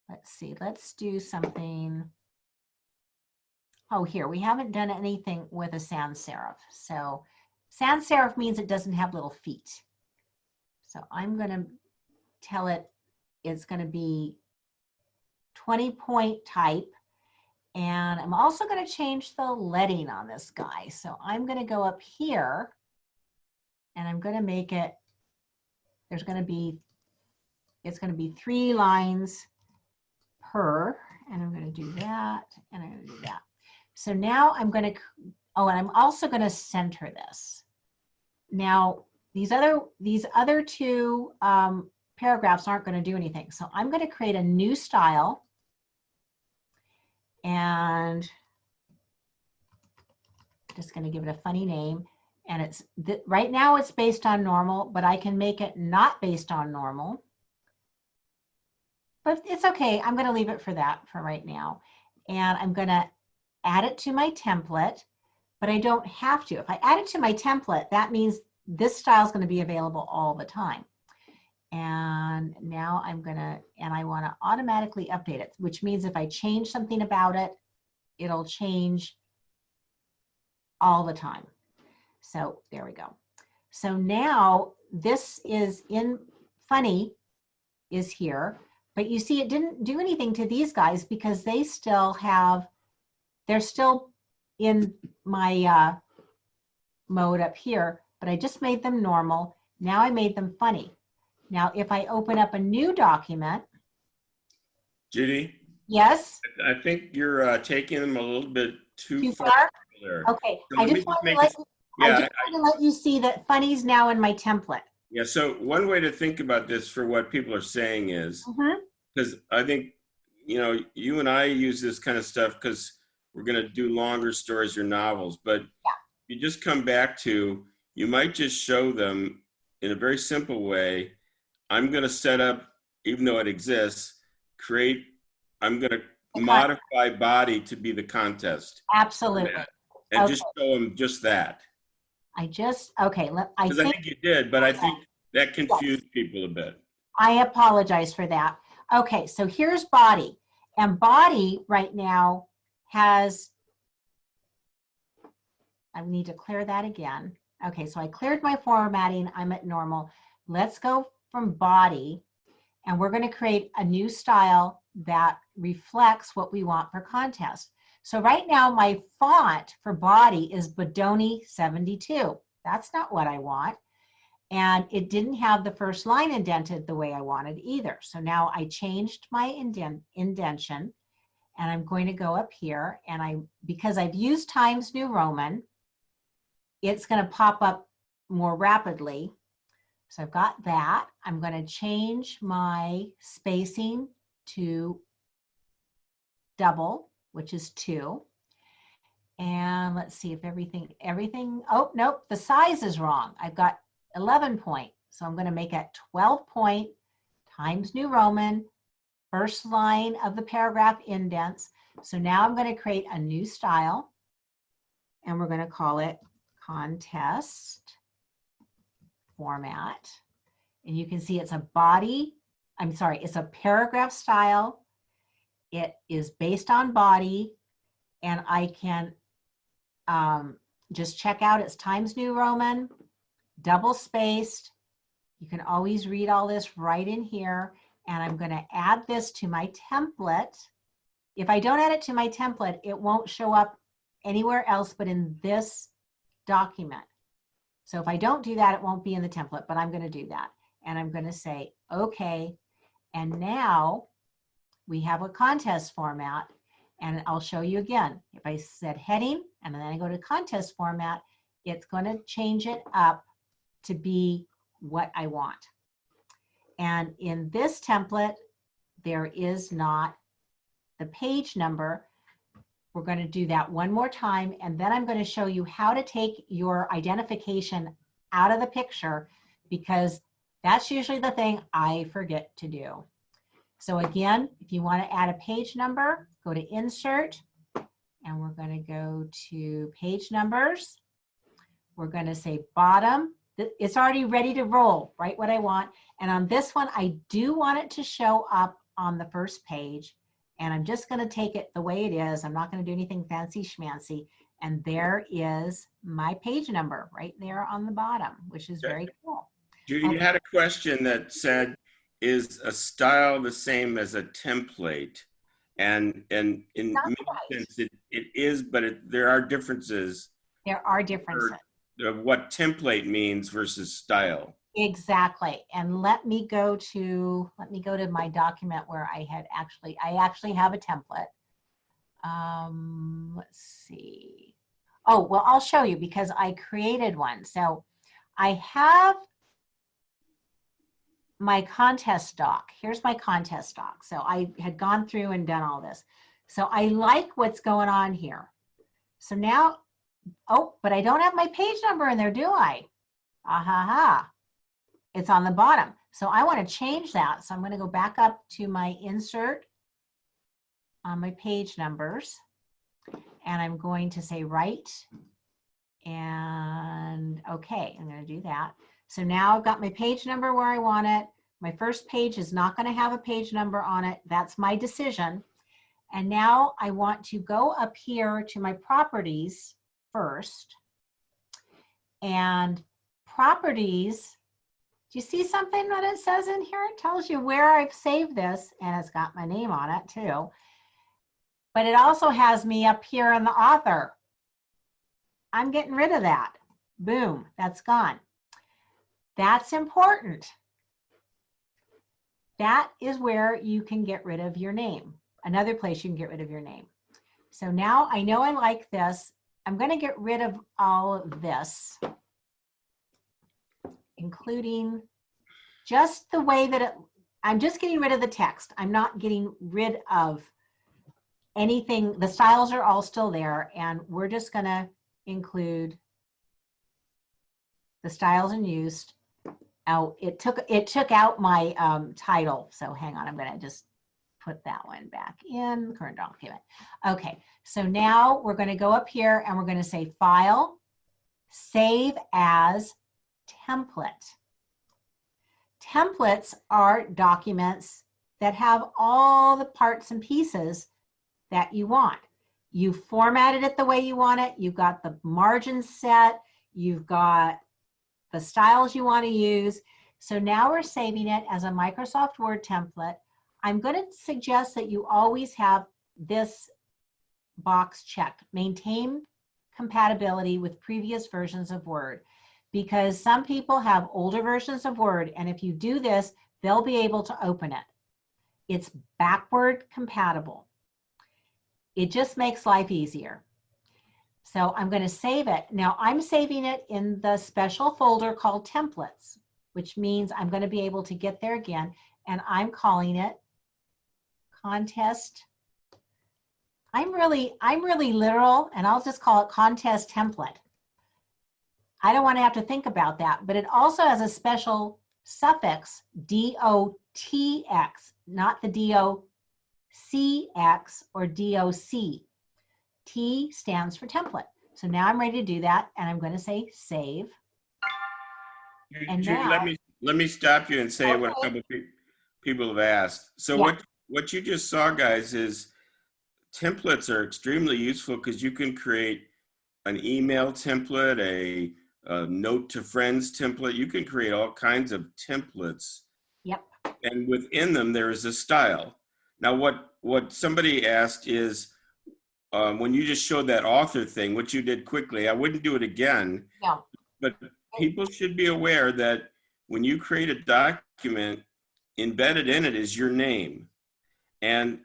let's see, let's do something. Oh, here, we haven't done anything with a sans serif. So sans serif means it doesn't have little feet. So I'm gonna tell it it's gonna be 20-point type. And I'm also going to change the leading on this guy. So I'm going to go up here and I'm going to make it, it's going to be 3 lines per, and I'm going to do that, and I'm going to do that. So now I'm going to, oh, and I'm also going to center this. Now, these other 2 paragraphs aren't going to do anything. So I'm going to create a new style. And just going to give it a funny name. And it's right now it's based on normal, but I can make it not based on normal. But it's okay. I'm going to leave it for that for right now. And I'm going to add it to my template, but I don't have to. If I add it to my template, that means this style is going to be available all the time. And now I'm gonna, and I wanna automatically update it, which means if I change something about it, it'll change all the time. So there we go. So now this is in funny is here, but you see it didn't do anything to these guys because they still have, they're still in my mode up here, but I just made them normal. Now I made them funny. Now, if I open up a new document. Judy? Yes? I think you're taking them a little bit too far? there. Okay, So I just want to let you see that funny's now in my template. Yeah, so one way to think about this for what people are saying is, because I think, you know, you and I use this kind of stuff because we're going to do longer stories or novels, but you just come back to, you might just show them in a very simple way. I'm going to set up, even though it exists, I'm going to modify body to be the contest. Absolutely. And just show them just that. Okay. I think you did, but I think that confused people a bit. I apologize for that. Okay, so here's body. And body right now has, I need to clear that again. Okay, so I cleared my formatting. I'm at normal. Let's go from body, and we're going to create a new style that reflects what we want for contest. So right now my font for body is Bodoni 72. That's not what I want. And it didn't have the first line indented the way I wanted either. So now I changed my indentation, and I'm going to go up here, and because I've used Times New Roman, it's going to pop up more rapidly. So I've got that. I'm going to change my spacing to double, which is 2. And let's see if everything, oh, nope, the size is wrong. I've got 11 point. So I'm going to make it 12 point, Times New Roman, first line of the paragraph indents. So now I'm going to create a new style, and we're going to call it contest format. And you can see it's a body, it's a paragraph style. It is based on body, and I can just check out it's Times New Roman, double spaced. You can always read all this right in here. And I'm going to add this to my template. If I don't add it to my template, it won't show up anywhere else but in this document. So if I don't do that, it won't be in the template, but I'm going to do that. And I'm going to say, okay. And now we have a contest format. And I'll show you again. If I said heading and then I go to contest format, it's going to change it up to be what I want. And in this template, there is not the page number. We're going to do that one more time. And then I'm going to show you how to take your identification out of the picture, because that's usually the thing I forget to do. So again, if you want to add a page number, go to Insert, and we're going to go to Page Numbers. We're going to say Bottom. It's already ready to roll, right? What I want. And on this one, I do want it to show up on the first page. And I'm just going to take it the way it is. I'm not going to do anything fancy schmancy. And there is my page number right there on the bottom, which is very cool. Judy, you had a question that said, is a style the same as a template? And in many sense, it is, but there are differences. There are differences. Of what template means versus style. Exactly. And let me go to my document where I actually have a template. Let's see. Oh, well, I'll show you because I created one. So I have my contest doc. Here's my contest doc. So I had gone through and done all this. So I like what's going on here. So now, oh, but I don't have my page number in there, do I? Ha. It's on the bottom. So I want to change that. So I'm going to go back up to my insert on my page numbers. And I'm going to say right. And okay, I'm going to do that. So now I've got my page number where I want it. My first page is not going to have a page number on it. That's my decision. And now I want to go up here to my properties first. And properties, do you see something that it says in here? It tells you where I've saved this, and it's got my name on it too. But it also has me up here in the author. I'm getting rid of that. Boom, that's gone. That's important. That is where you can get rid of your name. Another place you can get rid of your name. So now I know I like this. I'm going to get rid of all of this, including just the way that I'm just getting rid of the text. I'm not getting rid of anything. The styles are all still there, and we're just going to include the styles in use. Oh, it took out my title. So hang on, I'm going to just put that one back in current document. Okay, so now we're going to go up here and we're going to say File, Save as Template. Templates are documents that have all the parts and pieces that you want. You formatted it the way you want it. You've got the margins set. You've got the styles you want to use. So now we're saving it as a Microsoft Word template. I'm going to suggest that you always have this box checked. Maintain compatibility with previous versions of Word, because some people have older versions of Word, and if you do this, they'll be able to open it. It's backward compatible. It just makes life easier. So I'm going to save it. Now I'm saving it in the special folder called templates, which means I'm going to be able to get there again, and I'm calling it contest. I'm really literal, and I'll just call it contest template. I don't want to have to think about that, but it also has a special suffix, DOTX, not the DOCX or DOC. T stands for template. So now I'm ready to do that, and I'm going to say save. And Judy, now, let me stop you and say okay, what a couple people have asked. So yeah. what you just saw, guys, is templates are extremely useful because you can create an email template, a note to friends template. You can create all kinds of templates. Yep. And within them, there is a style. Now, what somebody asked is, when you just showed that author thing, which you did quickly, I wouldn't do it again. No. But people should be aware that when you create a document, embedded in it is your name. And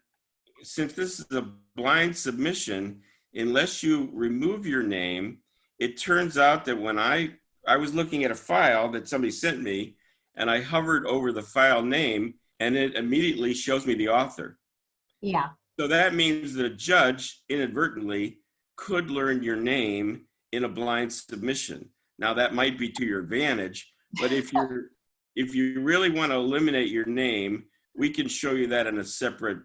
since this is a blind submission, unless you remove your name, it turns out that when I was looking at a file that somebody sent me, and I hovered over the file name, and it immediately shows me the author. Yeah. So that means that a judge inadvertently could learn your name in a blind submission. Now that might be to your advantage, but if you really want to eliminate your name, we can show you that in a separate,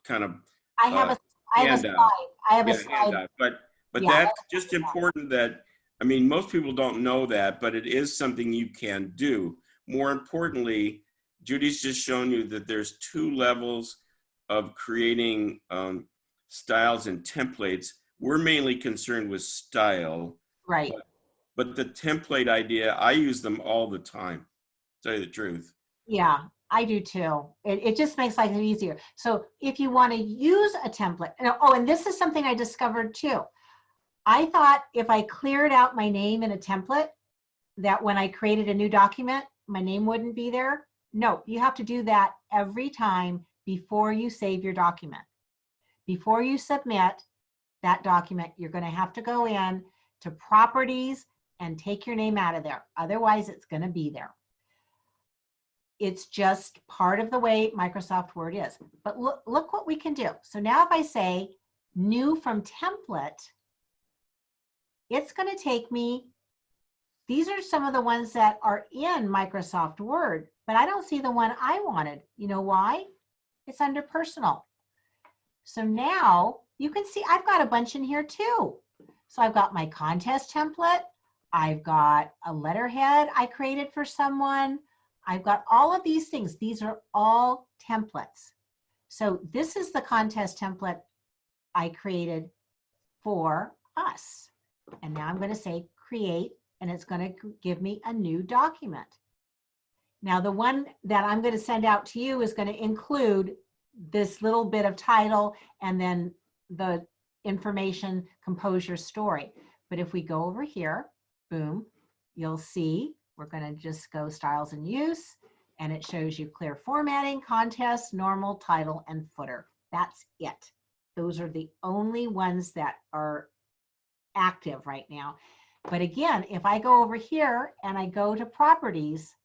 kind of I have a handout. slide. I have a Yeah, slide. handout. But Yeah, that's just important that, most people don't know that, but it is something you can do. More importantly, Judy's just shown you that there's 2 levels of creating styles and templates. We're mainly concerned with style. Right. But the template idea, I use them all the time, to tell you the truth. Yeah, I do too. It just makes life easier. So if you want to use a template, and this is something I discovered too. I thought if I cleared out my name in a template, that when I created a new document, my name wouldn't be there. No, you have to do that every time before you save your document. Before you submit that document, you're going to have to go in to properties and take your name out of there. Otherwise, it's going to be there. It's just part of the way Microsoft Word is. But look what we can do. So now if I say new from template, it's going to take me, these are some of the ones that are in Microsoft Word, but I don't see the one I wanted. You know why? It's under personal. So now you can see I've got a bunch in here too. So I've got my contest template. I've got a letterhead I created for someone. I've got all of these things. These are all templates. So this is the contest template I created for us. And now I'm going to say create, and it's going to give me a new document. Now the one that I'm going to send out to you is going to include this little bit of title and then the information, compose your story. But if we go over here, boom, you'll see we're going to just go styles and use, and it shows you clear formatting, contest, normal, title, and footer. That's it. Those are the only ones that are active right now. But again, if I go over here and I go to properties,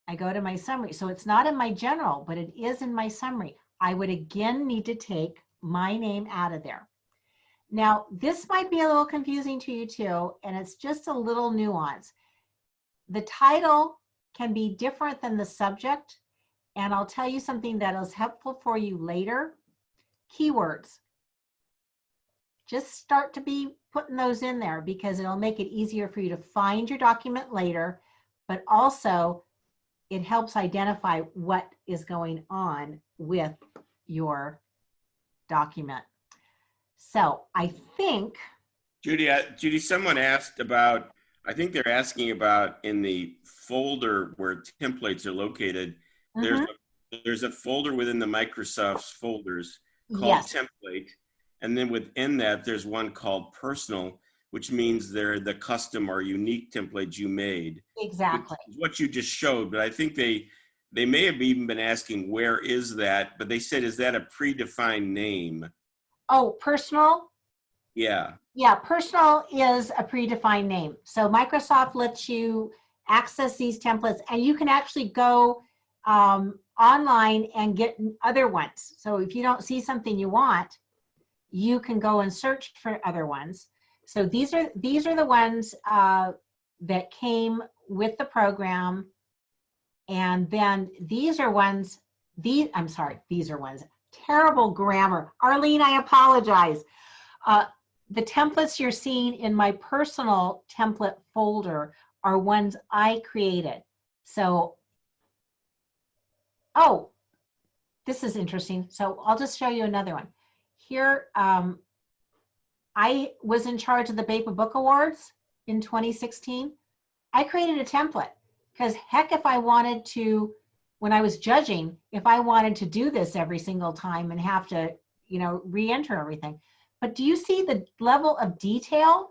I go to my summary. So it's not in my general, but it is in my summary. I would again need to take my name out of there. Now, this might be a little confusing to you too, and it's just a little nuance. The title can be different than the subject, and I'll tell you something that is helpful for you later. Keywords. Just start to be putting those in there because it'll make it easier for you to find your document later, but also it helps identify what is going on with your document. So I think, Judy, someone asked about, I think they're asking about in the folder where templates are located, there's a folder within the Microsoft's folders called yes, template. And then within that, there's one called personal, which means they're the custom or unique templates you made. exactly. What you just showed, but I think they may have even been asking, where is that? But they said, is that a predefined name? Oh, personal? Yeah. Yeah, personal is a predefined name. So Microsoft lets you access these templates, and you can actually go online and get other ones. So if you don't see something you want, you can go and search for other ones. So these are the ones that came with the program. And then these are ones, these are ones, terrible grammar. Arlene, I apologize. The templates you're seeing in my personal template folder are ones I created. So, oh, this is interesting. So I'll just show you another one. Here, I was in charge of the BAPA Book Awards in 2016. I created a template because heck, if I wanted to, when I was judging, if I wanted to do this every single time and have to, you know, re-enter everything. But do you see the level of detail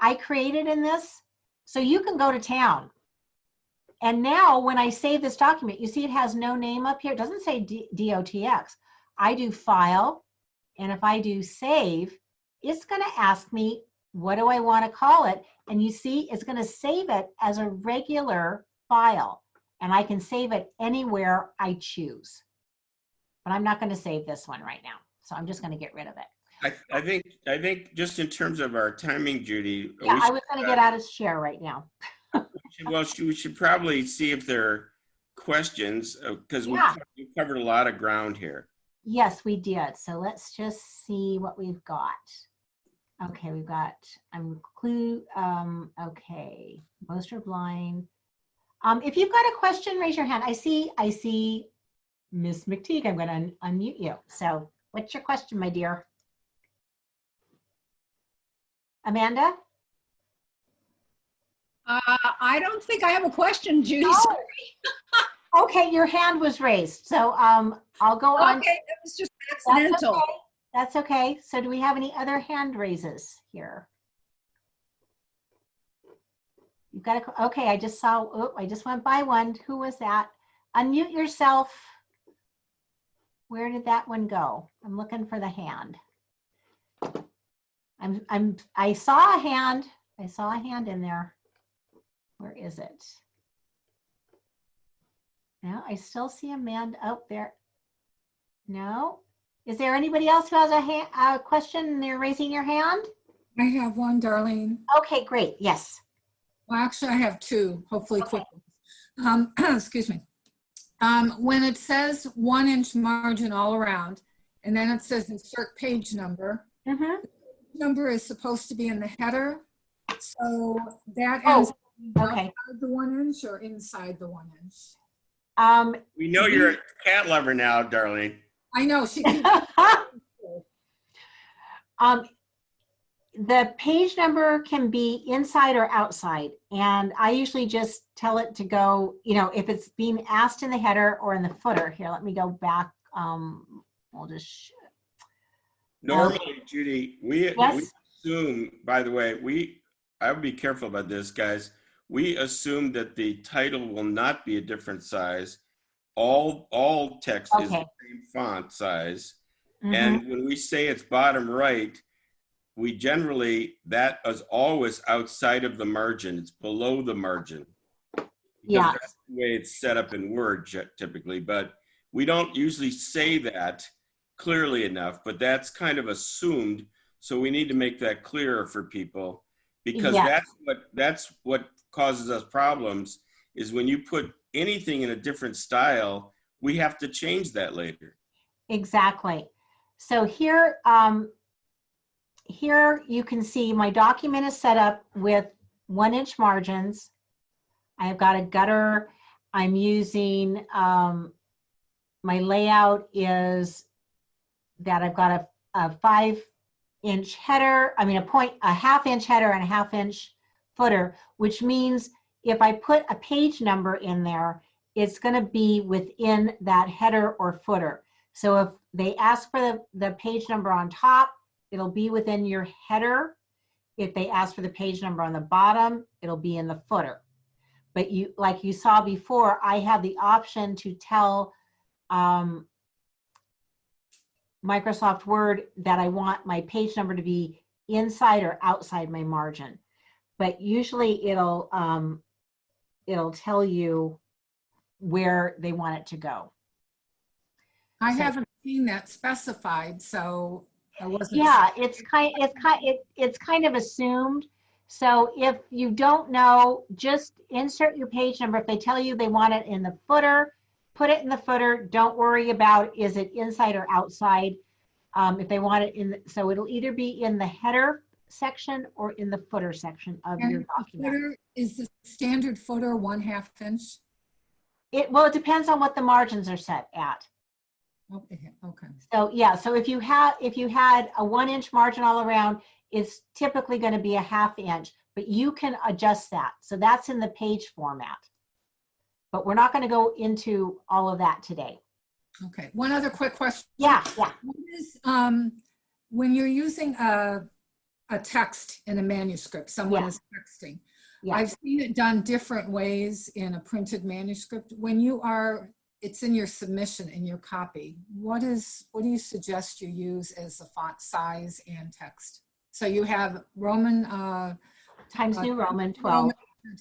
I created in this? So you can go to town. And now when I save this document, you see it has no name up here. It doesn't say DOTX. I do file, and if I do save, it's going to ask me, what do I want to call it? And you see, it's going to save it as a regular file, and I can save it anywhere I choose. But I'm not going to save this one right now, so I'm just going to get rid of it. I think just in terms of our timing, Judy. Yeah, I was going to get out of share right now. Well, we should probably see if there are questions because Yeah. we covered a lot of ground here. Yes, we did. So let's just see what we've got. Okay, we've got okay, most are blind. If you've got a question, raise your hand. I see Miss McTeague. I'm going to unmute you. So what's your question, my dear? Amanda? I don't think I have a question, Judy. Oh. Okay, your hand was raised. So I'll go on. Okay, that was just accidental. That's okay. So do we have any other hand raises here? You've got to, okay, I just saw, oh, I just went by one. Who was that? Unmute yourself. Where did that one go? I'm looking for the hand. I saw a hand. I saw a hand in there. Where is it? No, I still see Amanda out there. No. Is there anybody else who has a question and they're raising your hand? I have one, Darlene. Okay, great. Yes. Well, actually, I have two, hopefully Okay. quick. Excuse me. When it says 1 inch margin all around, and then it says insert page number, Mm-hmm. number is supposed to be in the header. So that Oh, ends okay. outside the 1 inch or inside the 1 inch? We know you're a cat lover now, Darlene. I know she keeps. The page number can be inside or outside, and I usually just tell it to go, you know, if it's being asked in the header or in the footer. Here, let me go back. We'll just. Normally, Judy, we Yes. assume, by the way, I would be careful about this, guys. We assume that the title will not be a different size. All text is the Okay. same font size. Mhm. And when we say it's bottom right, we generally, that is always outside of the margin. It's below the margin. Because Yeah. that's the way it's set up in Word typically. But we don't usually say that clearly enough, but that's kind of assumed. So we need to make that clearer for people, because Yes. that's what causes us problems, is when you put anything in a different style, we have to change that later. Exactly. So here, here you can see my document is set up with 1 inch margins. I have got a gutter. I'm using, my layout is that I've got a 5 inch header, a half inch header and a half inch footer, which means if I put a page number in there, it's going to be within that header or footer. So if they ask for the page number on top, it'll be within your header. If they ask for the page number on the bottom, it'll be in the footer. But you, like you saw before, I have the option to tell Microsoft Word that I want my page number to be inside or outside my margin. But usually it'll tell you where they want it to go. I So- haven't seen that specified, so I wasn't. Yeah, it's kind of assumed. So if you don't know, just insert your page number. If they tell you they want it in the footer, put it in the footer. Don't worry about is it inside or outside. If they want it in, so it'll either be in the header section or in the footer section of your And the document. footer, is the standard footer 1/2 inch? Well, it depends on what the margins are set at. Okay, okay. So yeah, so if you had a 1-inch margin all around, it's typically going to be a 1/2 inch, but you can adjust that. So that's in the page format. But we're not going to go into all of that today. Okay, one other quick question. Yeah. What is, when you're using a text in a manuscript, someone is texting. Yeah. I've seen it done different ways in a printed manuscript. When you are, it's in your submission, in your copy, what do you suggest you use as the font size and text? So you have Roman, Times New Roman 12.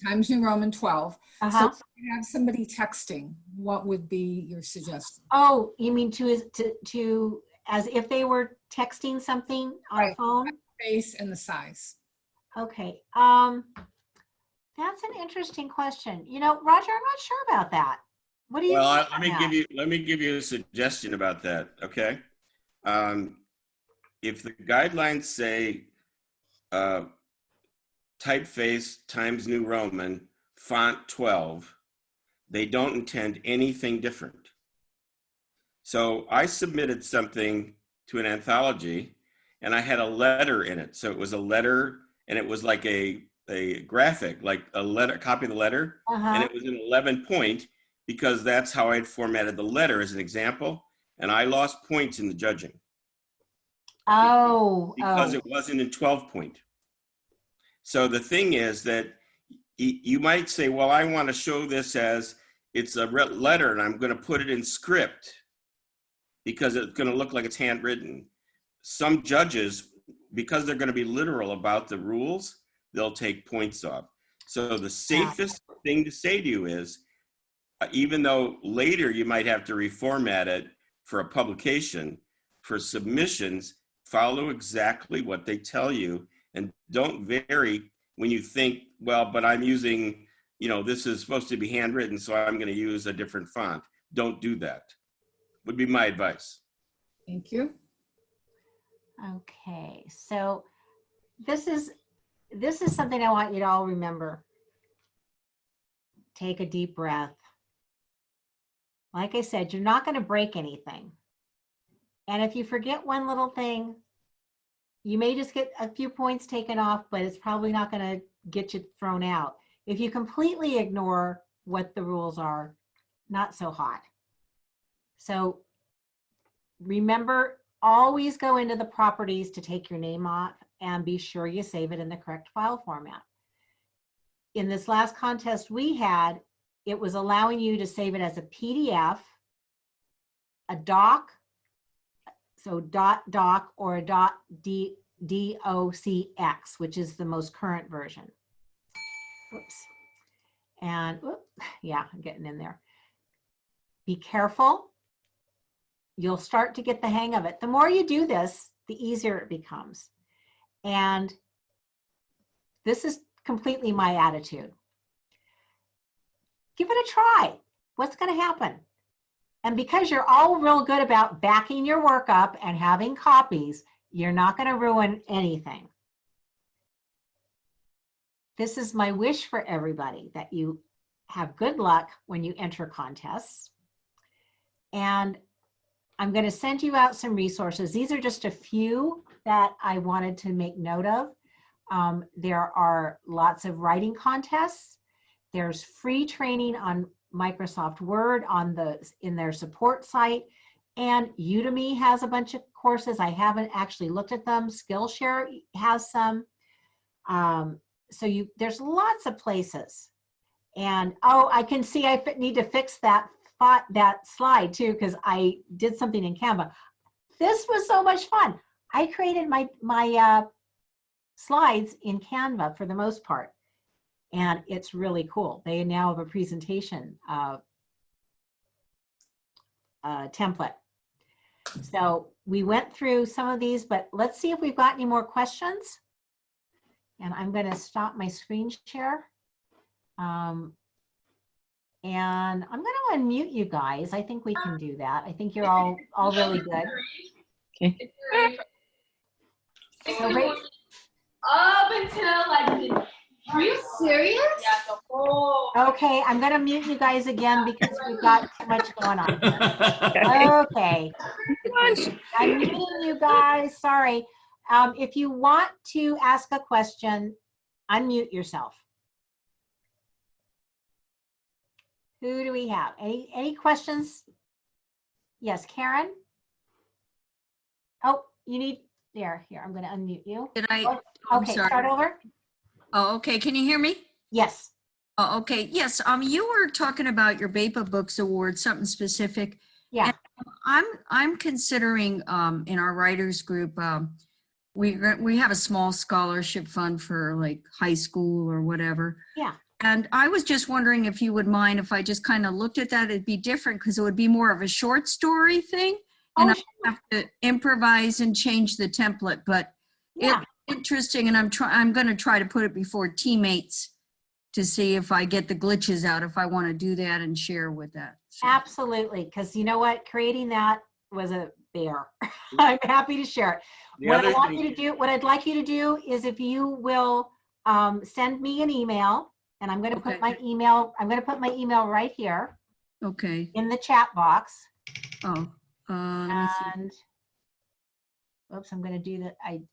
Times New Roman 12. Uh-huh. So if you have somebody texting, what would be your suggestion? Oh, you mean to as if they were texting something on a phone? Space and the size. Okay. That's an interesting question. You know, Roger, I'm not sure about that. What do you Well, think on that? let me give you a suggestion about that. Okay. If the guidelines say typeface Times New Roman font 12, they don't intend anything different. So I submitted something to an anthology and I had a letter in it. So it was a letter and it was like a graphic, like a letter, copy of the letter. And it was an 11 point because that's how I had formatted the letter as an example. And I lost points in the judging. Because it wasn't in 12 point. So the thing is that you might say, well, I want to show this as it's a letter and I'm going to put it in script because it's going to look like it's handwritten. Some judges, because they're going to be literal about the rules, they'll take points off. So the safest thing to say to you is, even though later you might have to reformat it for a publication, for submissions, follow exactly what they tell you and don't vary when you think, well, but I'm using, you know, this is supposed to be handwritten, so I'm going to use a different font. Don't do that. Would be my advice. Thank you. Okay, so this is something I want you to all remember. Take a deep breath. Like I said, you're not going to break anything. And if you forget one little thing, you may just get a few points taken off, but it's probably not going to get you thrown out. If you completely ignore what the rules are, not so hot. So remember, always go into the properties to take your name off and be sure you save it in the correct file format. In this last contest we had, it was allowing you to save it as a PDF, a doc, so .doc or a .docx, which is the most current version. Whoops. And yeah, I'm getting in there. Be careful. You'll start to get the hang of it. The more you do this, the easier it becomes. And this is completely my attitude. Give it a try. What's going to happen? And because you're all real good about backing your work up and having copies, you're not going to ruin anything. This is my wish for everybody, that you have good luck when you enter contests. And I'm going to send you out some resources. These are just a few that I wanted to make note of. There are lots of writing contests. There's free training on Microsoft Word in their support site. And Udemy has a bunch of courses. I haven't actually looked at them. Skillshare has some. So there's lots of places. And oh, I can see I need to fix that slide too, because I did something in Canva. This was so much fun. I created my slides in Canva for the most part, and it's really cool. They now have a presentation template. So we went through some of these, but let's see if we've got any more questions. And I'm going to stop my screen share. And I'm going to unmute you guys. I think we can do that. I think you're all really good. Okay. So, up until like serious? Yeah, the whole. Okay, I'm gonna mute you guys again because we've got too much going on. Okay, I'm muting you guys, sorry. If you want to ask a question, unmute yourself. Who do we have? Any questions? Yes, Karen? Oh, you need, here, I'm gonna unmute you. Did I? Oh, I'm okay, sorry. start over? Oh, okay. Can you hear me? Yes, Oh, okay. Yes. You were talking about your BAPA Books Award, something specific. yeah, I'm considering in our writers group, we have a small scholarship fund for like high school or whatever. yeah. And I was just wondering if you would mind if I just kind of looked at that. It'd be different because it would be more of a short story thing. And Oh, I have to improvise and change the template, but yeah, it's interesting. And I'm going to try to put it before teammates to see if I get the glitches out, if I want to do that and share with that. So, absolutely. Because you know what? Creating that was a bear. I'm happy to share it. The What other I want thing- you to do, what I'd like you to do is if you will send me an email, and I'm going to put Okay. my email, I'm going to put my email right here okay. in the chat box. Oh, let me see. And oops, I'm going to do that. I'm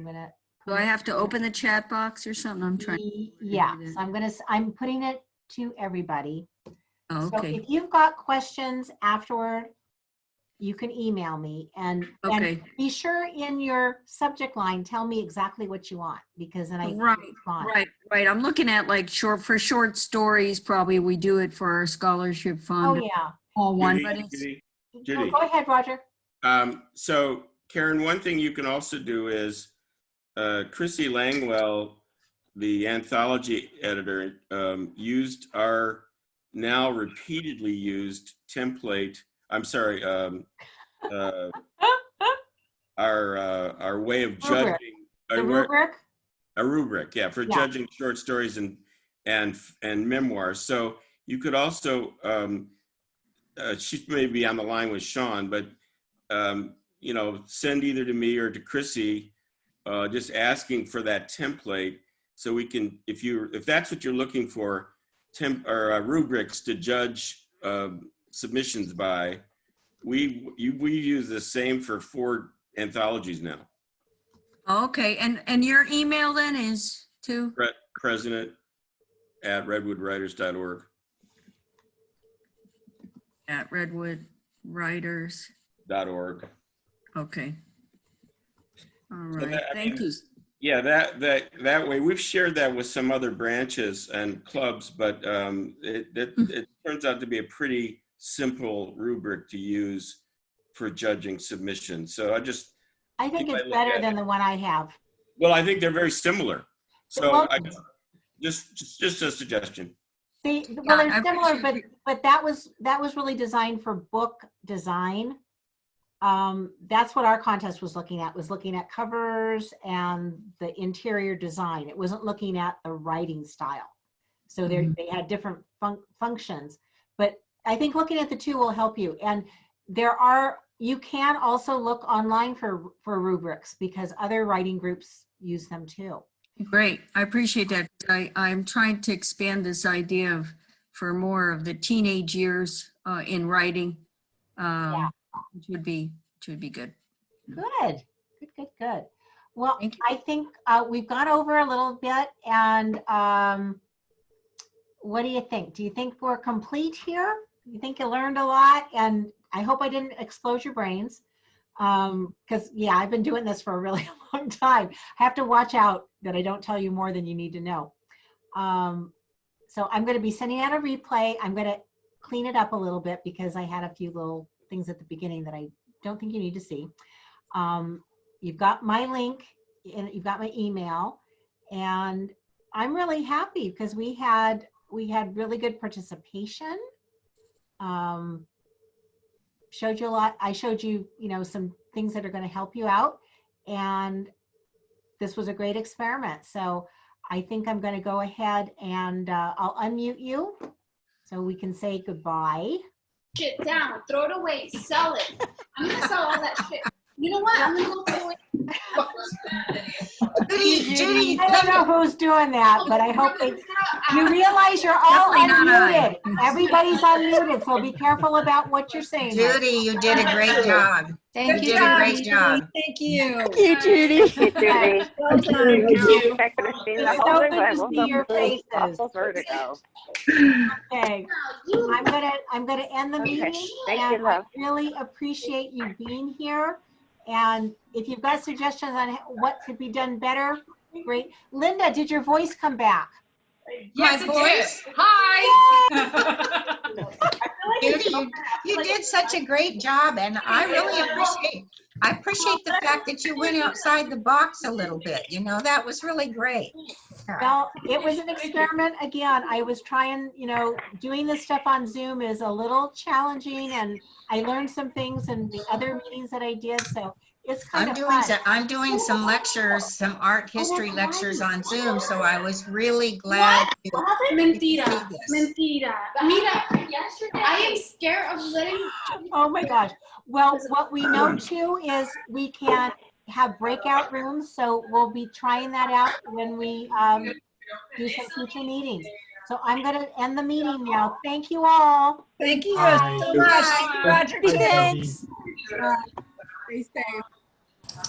going to. Do I have to open the chat box or something? I'm trying. Yeah, do that. so I'm putting it to everybody. Oh, So okay. if you've got questions afterward, you can email me and Okay. be sure in your subject line, tell me exactly what you want because then I can Right, respond. right. I'm looking at like short stories. Probably we do it for our scholarship fund. Oh, yeah. All one, Judy, but it's Judy, Oh, Judy. go ahead, Roger. So Karen, one thing you can also do is Chrissy Langwell, the anthology editor, used our now repeatedly used template. I'm sorry, our way of Rubric. judging The rubric? a rubric, yeah, for Yeah. judging short stories and memoirs. So you could also she may be on the line with Sean, but send either to me or to Chrissy, just asking for that template so we can, if that's what you're looking for, rubrics to judge submissions by. We use the same for 4 anthologies now. okay. And your email then is to? President@redwoodwriters.org. At Redwood Writers. .org. Okay. All So right. that- I Thank mean, you. Yeah, that way we've shared that with some other branches and clubs, but it turns out to be a pretty simple rubric to use for judging submissions. So I think you it's might look better at than it. the one I have. Well, I think they're very similar. So Well- just a suggestion. Well, Yeah, they're I similar, appreciate but that was really designed for book design. That's what our contest was looking at covers and the interior design. It wasn't looking at the writing style. So Mhm. they had different functions, but I think looking at the two will help you. And you can also look online for rubrics because other writing groups use them too. Great. I appreciate that. I'm trying to expand this idea for more of the teenage years in writing. Which would be good. Good. Well, Thank you. I think we've gone over a little bit, and what do you think? Do you think we're complete here? You think you learned a lot? And I hope I didn't explode your brains, because yeah, I've been doing this for a really long time. I have to watch out that I don't tell you more than you need to know. So I'm going to be sending out a replay. I'm going to clean it up a little bit because I had a few little things at the beginning that I don't think you need to see. You've got my link and you've got my email, and I'm really happy because we had really good participation. Showed you a lot. I showed you, some things that are going to help you out, and this was a great experiment. So I think I'm going to go ahead and I'll unmute you so we can say goodbye. Shit down, throw it away, sell it. I'm gonna sell all that shit. You know what? I'm gonna go throw it. Judy, Judy, I don't know who's doing that, but I hope they, you realize you're all Definitely not I. unmuted. Everybody's unmuted, so be careful about what you're saying. right? Judy, you did a great job. Thank You you, did a great Judy. job. Thank you. Thank you, Judy. Okay. Well done. you. I could have seen the It's whole so thing, good but I to woke see up your with faces. awful vertigo. Okay, I'm gonna end the meeting. Thank you, And I love. really appreciate you being here. And if you've got suggestions on what could be done better, great. Linda, did your voice come back? Yes, My it voice? did. Hi. Judy, you did such a great job, and I really appreciate the fact that you went outside the box a little bit. You know, that was really great. Well, it was an experiment. Again, I was trying, doing this stuff on Zoom is a little challenging, and I learned some things in the other meetings that I did. So it's kind of fun. I'm doing some lectures, some art history lectures on Zoom, so I was really glad to Mentira. do this. Mentira. Mira, I am scared of letting. Oh my gosh. Well, what we know too is we can have breakout rooms. So we'll be trying that out when we do some future meetings. So I'm going to end the meeting now. Thank you all. Thank you Bye. so much. Roger, too. Stay Thanks. safe.